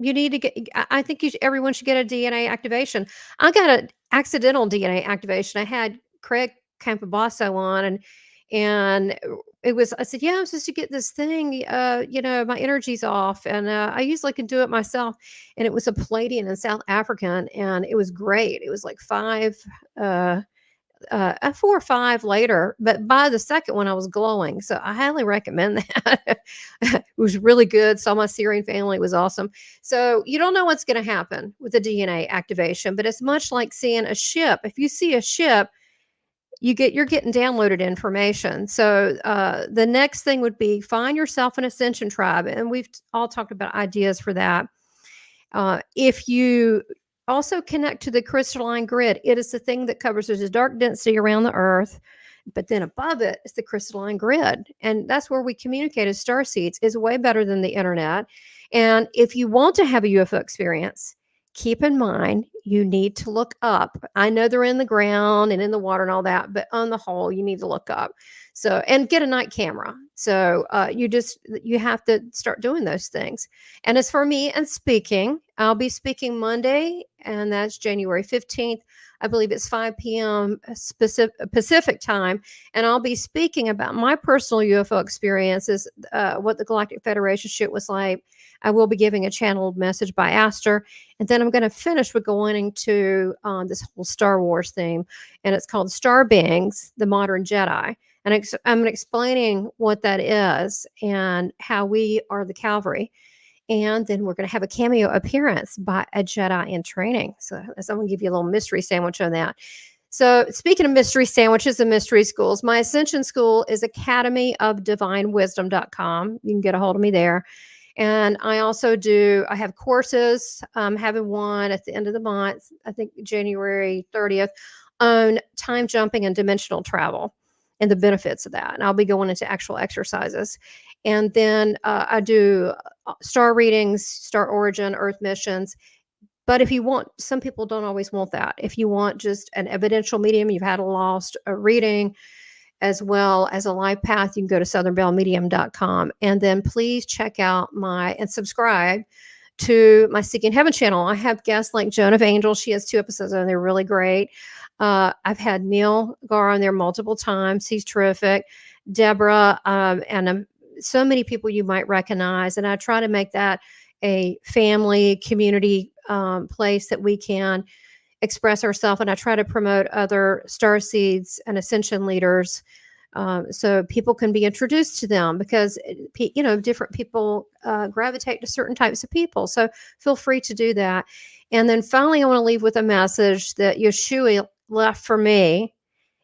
you need to get. I think everyone should get a DNA activation. I got an accidental DNA activation. I had Craig Campobasso on, and it was. I said, "Yeah, I'm supposed to get this thing. My energy's off, and I usually can do it myself." And it was a Palladian in South African, and it was great. It was like 5. 4 or 5 later, but by the second one, I was glowing. So I highly recommend that. It was really good. Saw my Syrian family. It was awesome. So you don't know what's going to happen with the DNA activation, but it's much like seeing a ship. If you see a ship, you're getting downloaded information. So the next thing would be find yourself an ascension tribe. And we've all talked about ideas for that. If you also connect to the crystalline grid, it is the thing that covers. There's a dark density around the earth, but then above it is the crystalline grid. And that's where we communicate as star seeds. Is way better than the internet. And if you want to have a UFO experience, keep in mind, you need to look up. I know they're in the ground and in the water and all that, but on the whole, you need to look up. So, and get a night camera. So you have to start doing those things. And as for me and speaking, I'll be speaking Monday, and that's January 15th. I believe it's 5 p.m. Pacific time. And I'll be speaking about my personal UFO experiences, what the Galactic Federation ship was like. I will be giving a channeled message by Aster. And then I'm going to finish with going into this whole Star Wars theme. And it's called Star Beings, the Modern Jedi. And I'm explaining what that is and how we are the Calvary. And then we're going to have a cameo appearance by a Jedi in training. So I'm going to give you a little mystery sandwich on that. So, speaking of mystery sandwiches and mystery schools, my Ascension School is academyofdivinewisdom.com. You can get a hold of me there. And I also I have courses, having one at the end of the month, I think January 30th, on time jumping and dimensional travel and the benefits of that. And I'll be going into actual exercises. And then I do star readings, star origin, earth missions. But if you want, some people don't always want that. If you want just an evidential medium, you've had a reading, as well as a life path, you can go to southernbellmedium.com. And then please check out and subscribe to my Seeking Heaven channel. I have guests like Joan of Angels. She has 2 episodes and they're really great. I've had Neil Gaur on there multiple times. He's terrific. Debra, and so many people you might recognize. And I try to make that a family community place that we can express ourselves. And I try to promote other star seeds and ascension leaders so people can be introduced to them, because different people gravitate to certain types of people. So feel free to do that. And then finally, I want to leave with a message that Yeshua left for me,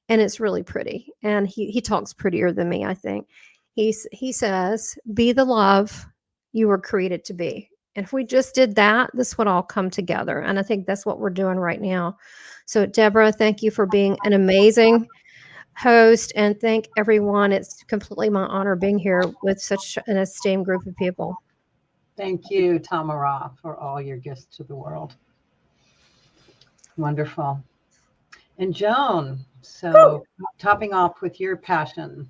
and it's really pretty. And he talks prettier than me, I think. He says, "Be the love you were created to be." And if we just did that, this would all come together. And I think that's what we're doing right now. So, Debra, thank you for being an amazing host. And thank everyone. It's completely my honor being here with such an esteemed group of people. Thank you, Tamara, for all your gifts to the world. Wonderful. And Joan, so topping off with your passion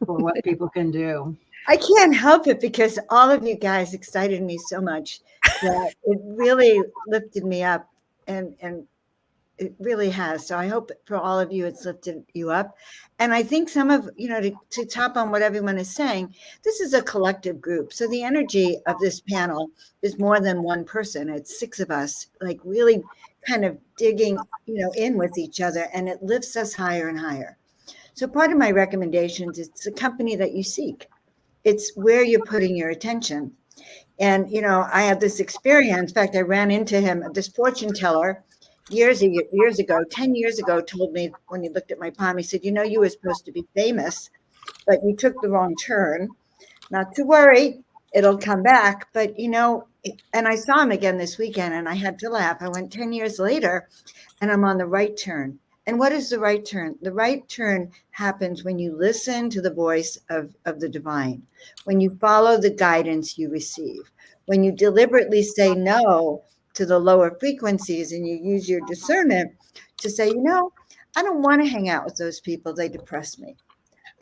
for what people can do. I can't help it because all of you guys excited me so much that it really lifted me up, and it really has. So I hope for all of you, it's lifted you up. And I think some of, to top on what everyone is saying, this is a collective group. So the energy of this panel is more than one person. It's 6 of us, like really kind of digging, in with each other, and it lifts us higher and higher. So part of my recommendations, it's the company that you seek. It's where you're putting your attention. And, I had this experience. In fact, I ran into him, this fortune teller years ago, 10 years ago, told me when he looked at my palm, he said, you were supposed to be famous, but you took the wrong turn. Not to worry, it'll come back. But, and I saw him again this weekend and I had to laugh. I went 10 years later and I'm on the right turn. And what is the right turn? The right turn happens when you listen to the voice of the divine, when you follow the guidance you receive, when you deliberately say no to the lower frequencies and you use your discernment to say, I don't want to hang out with those people. They depress me.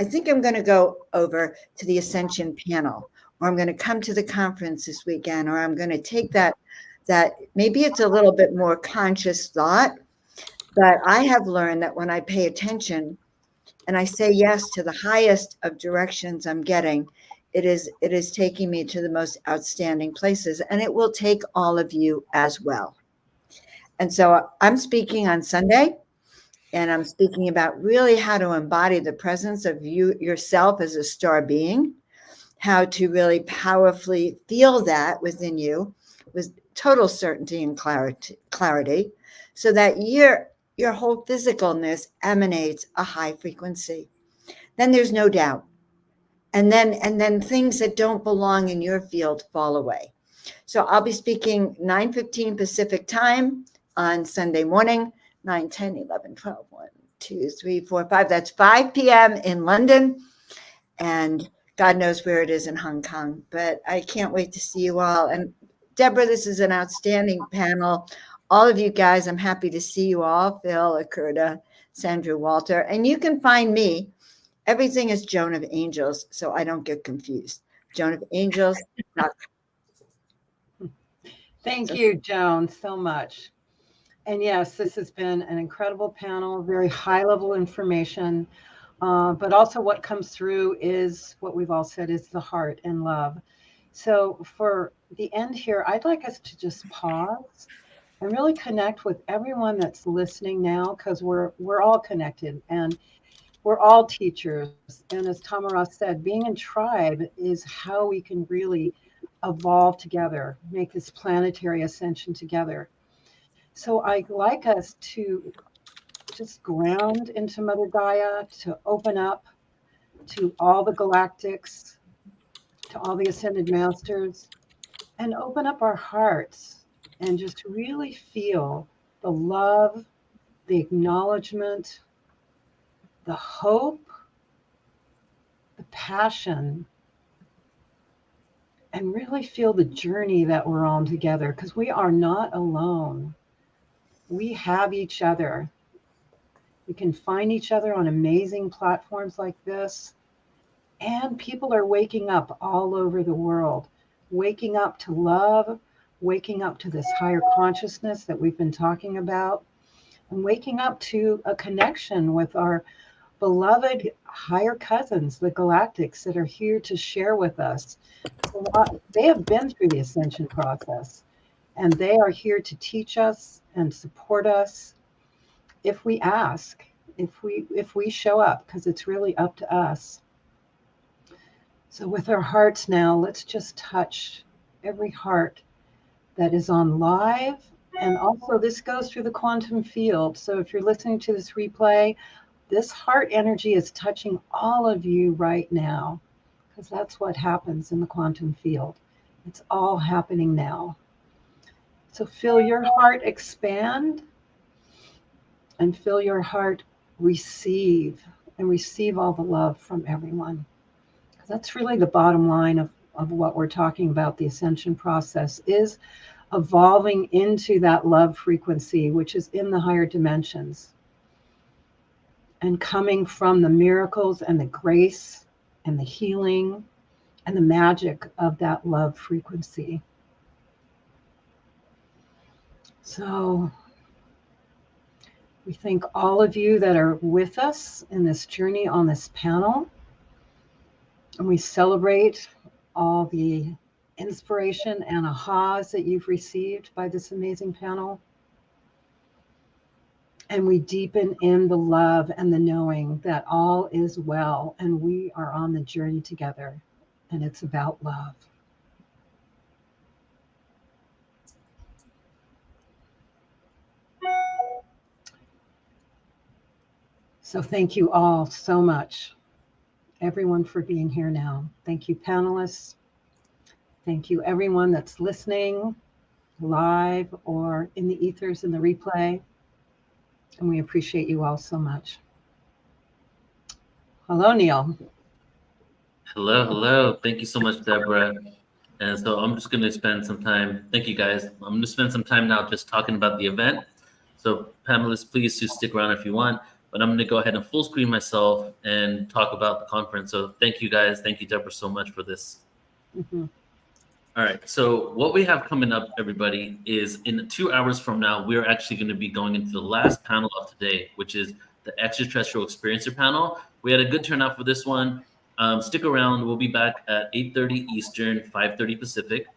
I think I'm going to go over to the Ascension Panel, or I'm going to come to the conference this weekend, or I'm going to take that maybe it's a little bit more conscious thought. But I have learned that when I pay attention and I say yes to the highest of directions I'm getting, it is taking me to the most outstanding places, and it will take all of you as well. And so I'm speaking on Sunday, and I'm speaking about really how to embody the presence of yourself as a star being, how to really powerfully feel that within you with total certainty and clarity, so that your whole physicalness emanates a high frequency. Then there's no doubt. And then things that don't belong in your field fall away. So I'll be speaking 9:15 Pacific time on Sunday morning, 9, 10, 11, 12, 1, 2, 3, 4, 5. That's 5 p.m. in London. And God knows where it is in Hong Kong. But I can't wait to see you all. And Debra, this is an outstanding panel. All of you guys, I'm happy to see you all. Phil, Akurda, Sandra, Walter. And you can find me. Everything is Joan of Angels, so I don't get confused. Joan of Angels. Thank you, Joan, so much. And yes, this has been an incredible panel, very high level information. But also what comes through is what we've all said is the heart and love. So for the end here, I'd like us to just pause and really connect with everyone that's listening now, because we're all connected and we're all teachers. And as Tamara said, being in tribe is how we can really evolve together, make this planetary ascension together. So I'd like us to just ground into Mother Gaia, to open up to all the galactics, to all the ascended masters, and open up our hearts and just really feel the love, the acknowledgement, the hope, the passion, and really feel the journey that we're on together, because we are not alone. We have each other. We can find each other on amazing platforms like this. And people are waking up all over the world, waking up to love, waking up to this higher consciousness that we've been talking about, and waking up to a connection with our beloved higher cousins, the galactics, that are here to share with us. They have been through the ascension process, and they are here to teach us and support us if we ask, if we show up, because it's really up to us. So with our hearts now, let's just touch every heart that is on live. And also this goes through the quantum field. So if you're listening to this replay, this heart energy is touching all of you right now, because that's what happens in the quantum field. It's all happening now. So feel your heart expand, and feel your heart receive, and receive all the love from everyone. That's really the bottom line of what we're talking about. The ascension process is evolving into that love frequency, which is in the higher dimensions, and coming from the miracles and the grace and the healing and the magic of that love frequency. So we thank all of you that are with us in this journey on this panel. And we celebrate all the inspiration and ahas that you've received by this amazing panel. And we deepen in the love and the knowing that all is well, and we are on the journey together, and it's about love. So thank you all so much, everyone, for being here now. Thank you, panelists. Thank you, everyone that's listening live or in the ethers in the replay. And we appreciate you all so much. Hello, Neil. Hello, hello. Thank you so much, Deborah. And so I'm just going to spend some time. Thank you, guys. I'm going to spend some time now just talking about the event. So panelists, please do stick around if you want. But I'm going to go ahead and full screen myself and talk about the conference. So thank you, guys. Thank you, Deborah, so much for this. Mm-hmm. All right. So what we have coming up, everybody, is in 2 hours from now, we're actually going to be going into the last panel of today, which is the extraterrestrial experiencer panel. We had a good turnout for this one. Stick around. We'll be back at 8:30 Eastern, 5:30 Pacific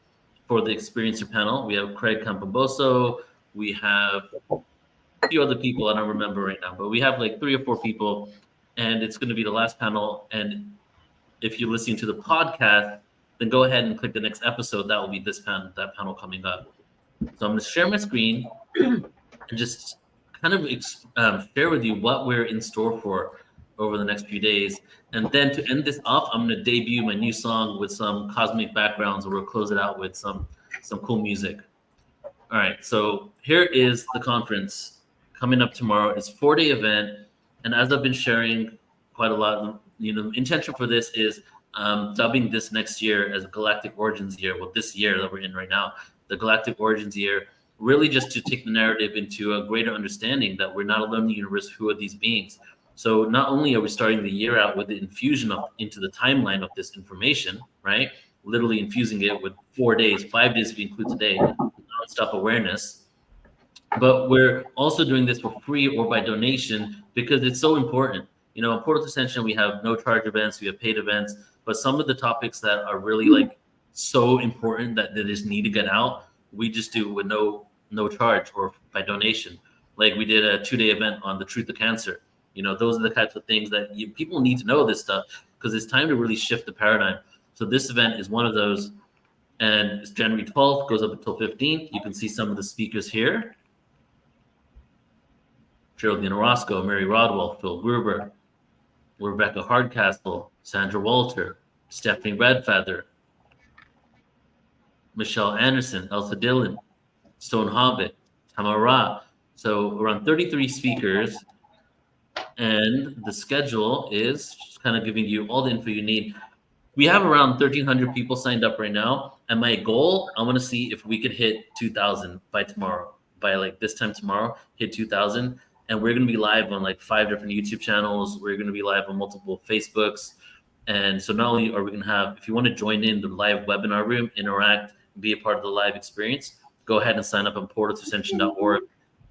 for the experiencer panel. We have Craig Campoboso. We have a few other people I don't remember right now, but we have like 3 or 4 people, and it's going to be the last panel. And if you're listening to the podcast, then go ahead and click the next episode. That will be this panel, that panel coming up. So I'm going to share my screen and just kind of share with you what we're in store for over the next few days. And then to end this off, I'm going to debut my new song with some cosmic backgrounds, or we'll close it out with some cool music. All right, so here is the conference coming up tomorrow. It's a 4-day event, and as I've been sharing quite a lot, the intention for this is dubbing this next year as a Galactic Origins Year. Well, this year that we're in right now, the Galactic Origins Year, really just to take the narrative into a greater understanding that we're not alone in the universe. Who are these beings? So not only are we starting the year out with the infusion into the timeline of this information, right? Literally infusing it with 4 days, 5 days if we include today, nonstop awareness. But we're also doing this for free or by donation because it's so important. In Portal to Ascension, we have no charge events, we have paid events, but some of the topics that are really like so important that they just need to get out, we just do with no charge or by donation. Like we did a 2-day event on the truth of cancer. Those are the types of things that people need to know this stuff because it's time to really shift the paradigm. So this event is one of those, and it's January 12th, goes up until 15th. You can see some of the speakers here. Geraldine Orozco, Mary Rodwell, Phil Gruber, Rebecca Hardcastle, Sandra Walter, Stephanie Redfeather, Michelle Anderson, Elsa Dillon, Stone Hobbit, Tamara. So around 33 speakers, and the schedule is just kind of giving you all the info you need. We have around 1,300 people signed up right now, and my goal, I want to see if we could hit 2,000 by tomorrow, by like this time tomorrow, hit 2,000. And we're going to be live on like 5 different YouTube channels. We're going to be live on multiple Facebooks. And so not only are we going to have, if you want to join in the live webinar room, interact, be a part of the live experience, go ahead and sign up on portaltoascension.org.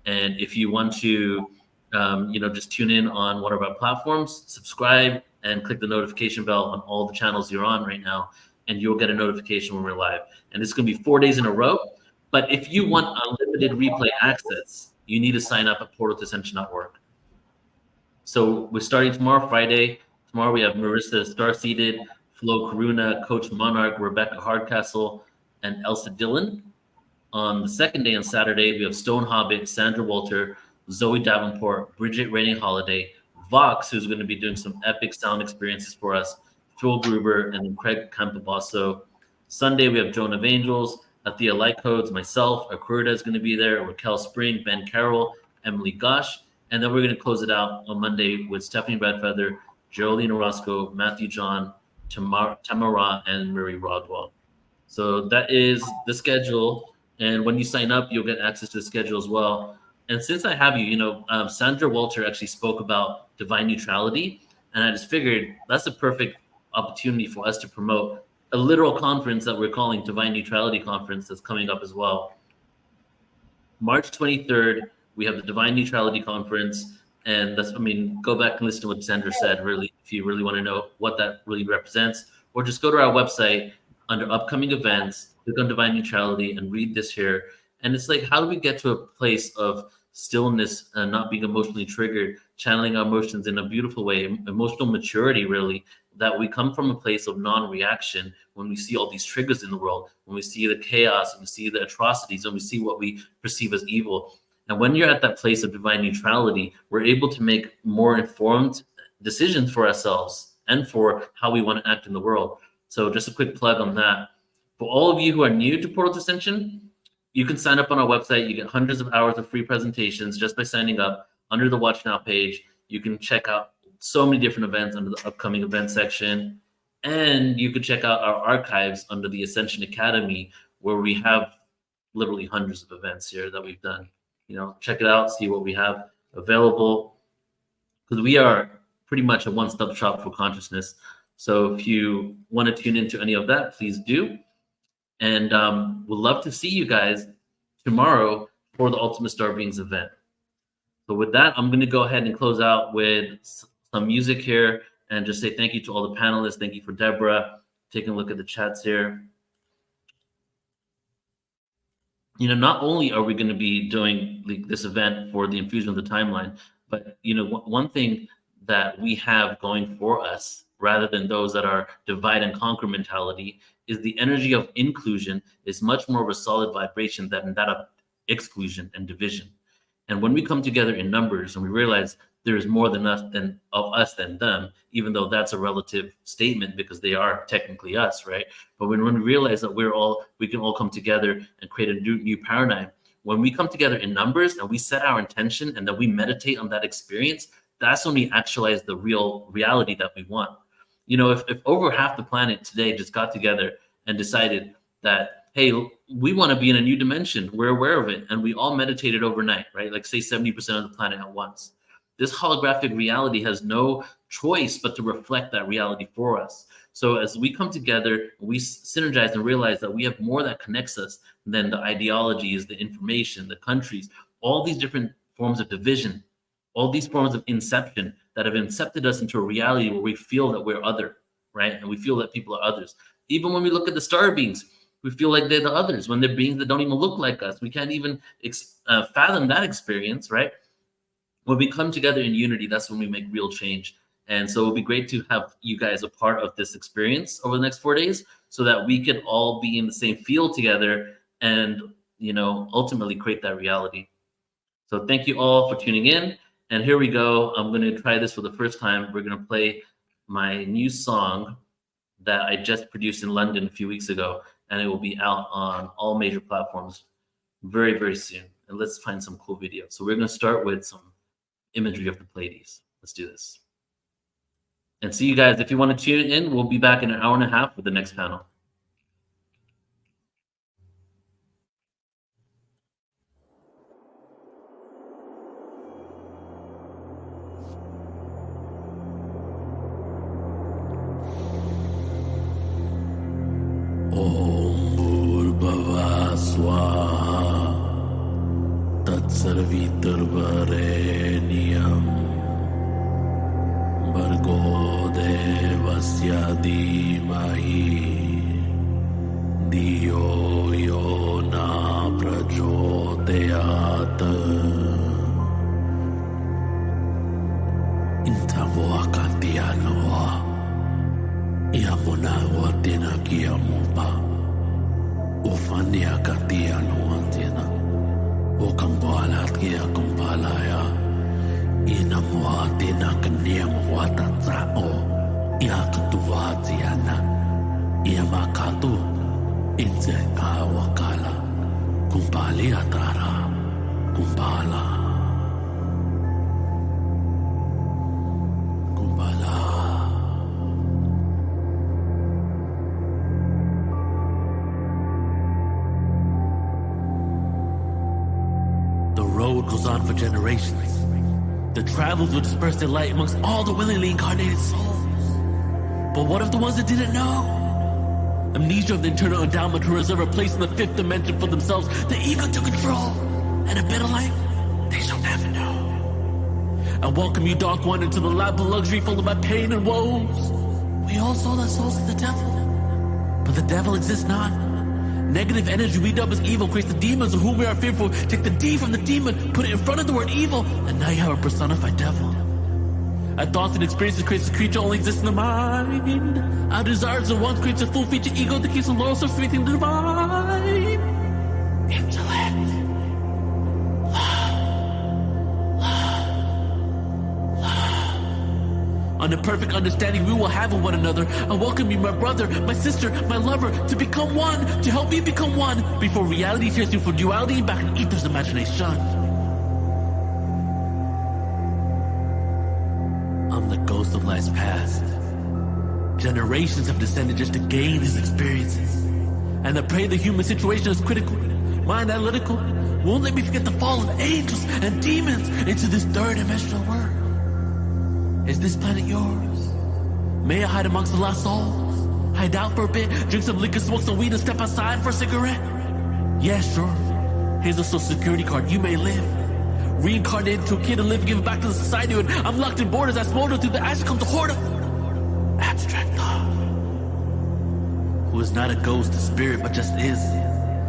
And if you want to, just tune in on one of our platforms, subscribe and click the notification bell on all the channels you're on right now, and you'll get a notification when we're live. And it's going to be 4 days in a row. But if you want unlimited replay access, you need to sign up at portaltoascension.org. So we're starting tomorrow, Friday. Tomorrow we have Marissa Starseeded, Flo Karuna, Coach Monarch, Rebecca Hardcastle, and Elsa Dillon. On the second day, on Saturday, we have Stone Hobbit, Sandra Walter, Zoe Davenport, Bridget Raining Holiday, Vox, who's going to be doing some epic sound experiences for us, Phil Gruber, and then Craig Campobasso. Sunday, we have Joan of Angels, Athea Lightcodes, myself, Akurda is going to be there, Raquel Spring, Ben Carroll, Emily Gosh, and then we're going to close it out on Monday with Stephanie Redfeather, Geraldine Orozco, Matthew John, Tamara, and Mary Rodwell. So that is the schedule. And when you sign up, you'll get access to the schedule as well. And since I have you, Sandra Walter actually spoke about divine neutrality. And I just figured that's a perfect opportunity for us to promote a literal conference that we're calling Divine Neutrality Conference that's coming up as well. March 23rd, we have the Divine Neutrality Conference. And go back and listen to what Sandra said, really, if you really want to know what that really represents. Or just go to our website under upcoming events, click on Divine Neutrality and read this here. And it's like, how do we get to a place of stillness and not being emotionally triggered, channeling our emotions in a beautiful way, emotional maturity, really, that we come from a place of non-reaction when we see all these triggers in the world, when we see the chaos, and we see the atrocities, and we see what we perceive as evil. And when you're at that place of divine neutrality, we're able to make more informed decisions for ourselves and for how we want to act in the world. So just a quick plug on that. For all of you who are new to Portal to Ascension, you can sign up on our website. You get hundreds of hours of free presentations just by signing up. Under the Watch Now page, you can check out so many different events under the upcoming event section. And you can check out our archives under the Ascension Academy, where we have literally hundreds of events here that we've done. Check it out, see what we have available, because we are pretty much a one-stop shop for consciousness. So if you want to tune into any of that, please do. And we'll love to see you guys tomorrow for the Ultimate Star Beings event. So with that, I'm going to go ahead and close out with some music here and just say thank you to all the panelists. Thank you for Debra. Taking a look at the chats here. Not only are we going to be doing this event for the infusion of the timeline, but one thing that we have going for us, rather than those that are divide and conquer mentality, is the energy of inclusion is much more of a solid vibration than that of exclusion and division. And when we come together in numbers and we realize there is more than us than them, even though that's a relative statement because they are technically us, right? But when we realize that we can all come together and create a new paradigm, when we come together in numbers and we set our intention and then we meditate on that experience, that's when we actualize the real reality that we want. If over half the planet today just got together and decided that, hey, we want to be in a new dimension, we're aware of it, and we all meditated overnight, right? Like say 70% of the planet at once. This holographic reality has no choice but to reflect that reality for us. So as we come together, we synergize and realize that we have more that connects us than the ideologies, the information, the countries, all these different forms of division, all these forms of inception that have incepted us into a reality where we feel that we're other, right? And we feel that people are others. Even when we look at the star beings, we feel like they're the others when they're beings that don't even look like us. We can't even fathom that experience, right? When we come together in unity, that's when we make real change. And so it'll be great to have you guys a part of this experience over the next 4 days so that we can all be in the same field together and, ultimately create that reality. So thank you all for tuning in. And here we go. I'm going to try this for the first time. We're going to play my new song that I just produced in London a few weeks ago, and it will be out on all major platforms very, very soon. And let's find some cool videos. So we're going to start with some imagery of the Pleiades. Let's do this. And see you guys. If you want to tune in, we'll be back in an hour and a half with the next panel. Sarvitarvarenyam Bhargo Devasya Dhimahi Dhiyo Yona Prachodayat Intavoakatianoa Yamuna Watina Kiamupa Ufania Katianoa Tina Okambalat kia kumpalaya inamuati na kaniam watatsao ya katuwatiana ya makatu inze awakala kumpali atara kumpala kumpala. The road goes on for generations. The travelers will disperse their light amongst all the willingly incarnated souls. But what of the ones that didn't know? Amnesia of the internal endowment to reserve a place in the fifth dimension for themselves, the ego to control, and a better life they shall never know. I welcome you, Dark One, into the lap of luxury full of my pain and woes. We all sold our souls to the devil, but the devil exists not. Negative energy we dub as evil creates the demons of whom we are fearful. Take the D from the demon, put it in front of the word evil, and now you have a personified devil. Our thoughts and experiences creates a creature only exists in the mind. Our desires are one creates a full feature ego that keeps the loyal self everything divine. Intellect. On a perfect understanding we will have of one another. I welcome you, my brother, my sister, my lover, to become one, to help me become one, before reality tears you from duality back in ether's imagination. I'm the ghost of lives past. Generations have descended just to gain these experiences. And I pray the human situation is critical, mind analytical, won't let me forget the fall of angels and demons into this third dimensional world. Is this planet yours? May I hide amongst the lost souls? Hide out for a bit, drink some liquor, smoke some weed, and step outside for a cigarette? Yeah, sure. Here's a social security card, you may live. Reincarnated into a kid and live and give it back to the society. When I'm locked in borders, I smolder through the ash comes a horde of abstract thought. Who is not a ghost, a spirit, but just is.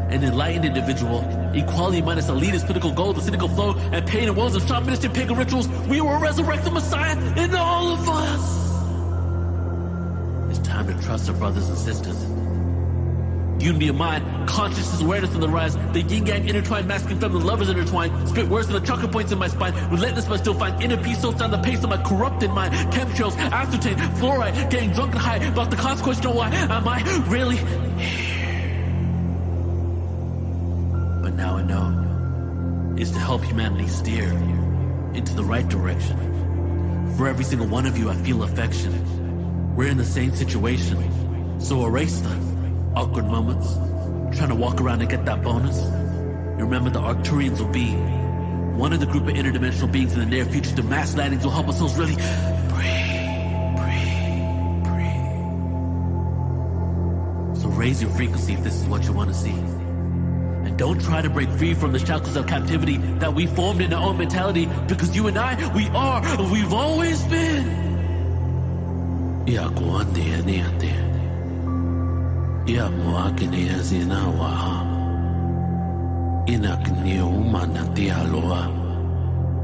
An enlightened individual, equality minus elitist political gold, the cynical flow, and pain and woes of shamanistic pagan rituals. We will resurrect the Messiah in all of us. It's time to trust our brothers and sisters. Unity of mind, consciousness, awareness on the rise. The yin-yang intertwined, masculine, feminine lovers intertwined. Spit worse than the chocolate points in my spine. Relentless but still find inner peace, so down the pace of my corrupted mind. Chemtrails, aspartame, fluoride, getting drunk and high. About the consequence, know why am I really here? But now I know is to help humanity steer into the right direction. For every single one of you, I feel affection. We're in the same situation, so erase the awkward moments, trying to walk around and get that bonus. Remember, the Arcturians will be one of the group of interdimensional beings in the near future. The mass landings will help us souls really breathe. So raise your frequency if this is what you want to see. And don't try to break free from the shackles of captivity that we formed in our own mentality, because you and I, we are, we've always been. Ya muakini azina wa inakni umana tialoa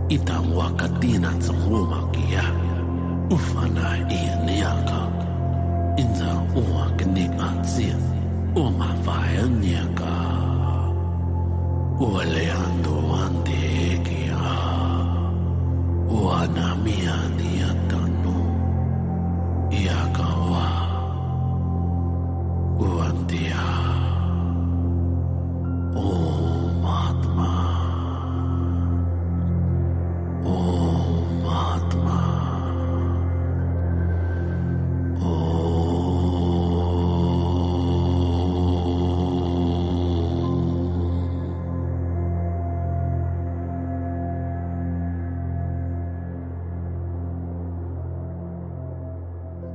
itam wakatina tsamuma kia ufana ianiaka inza uakini azia uma faeniaka ualeando andekia me on the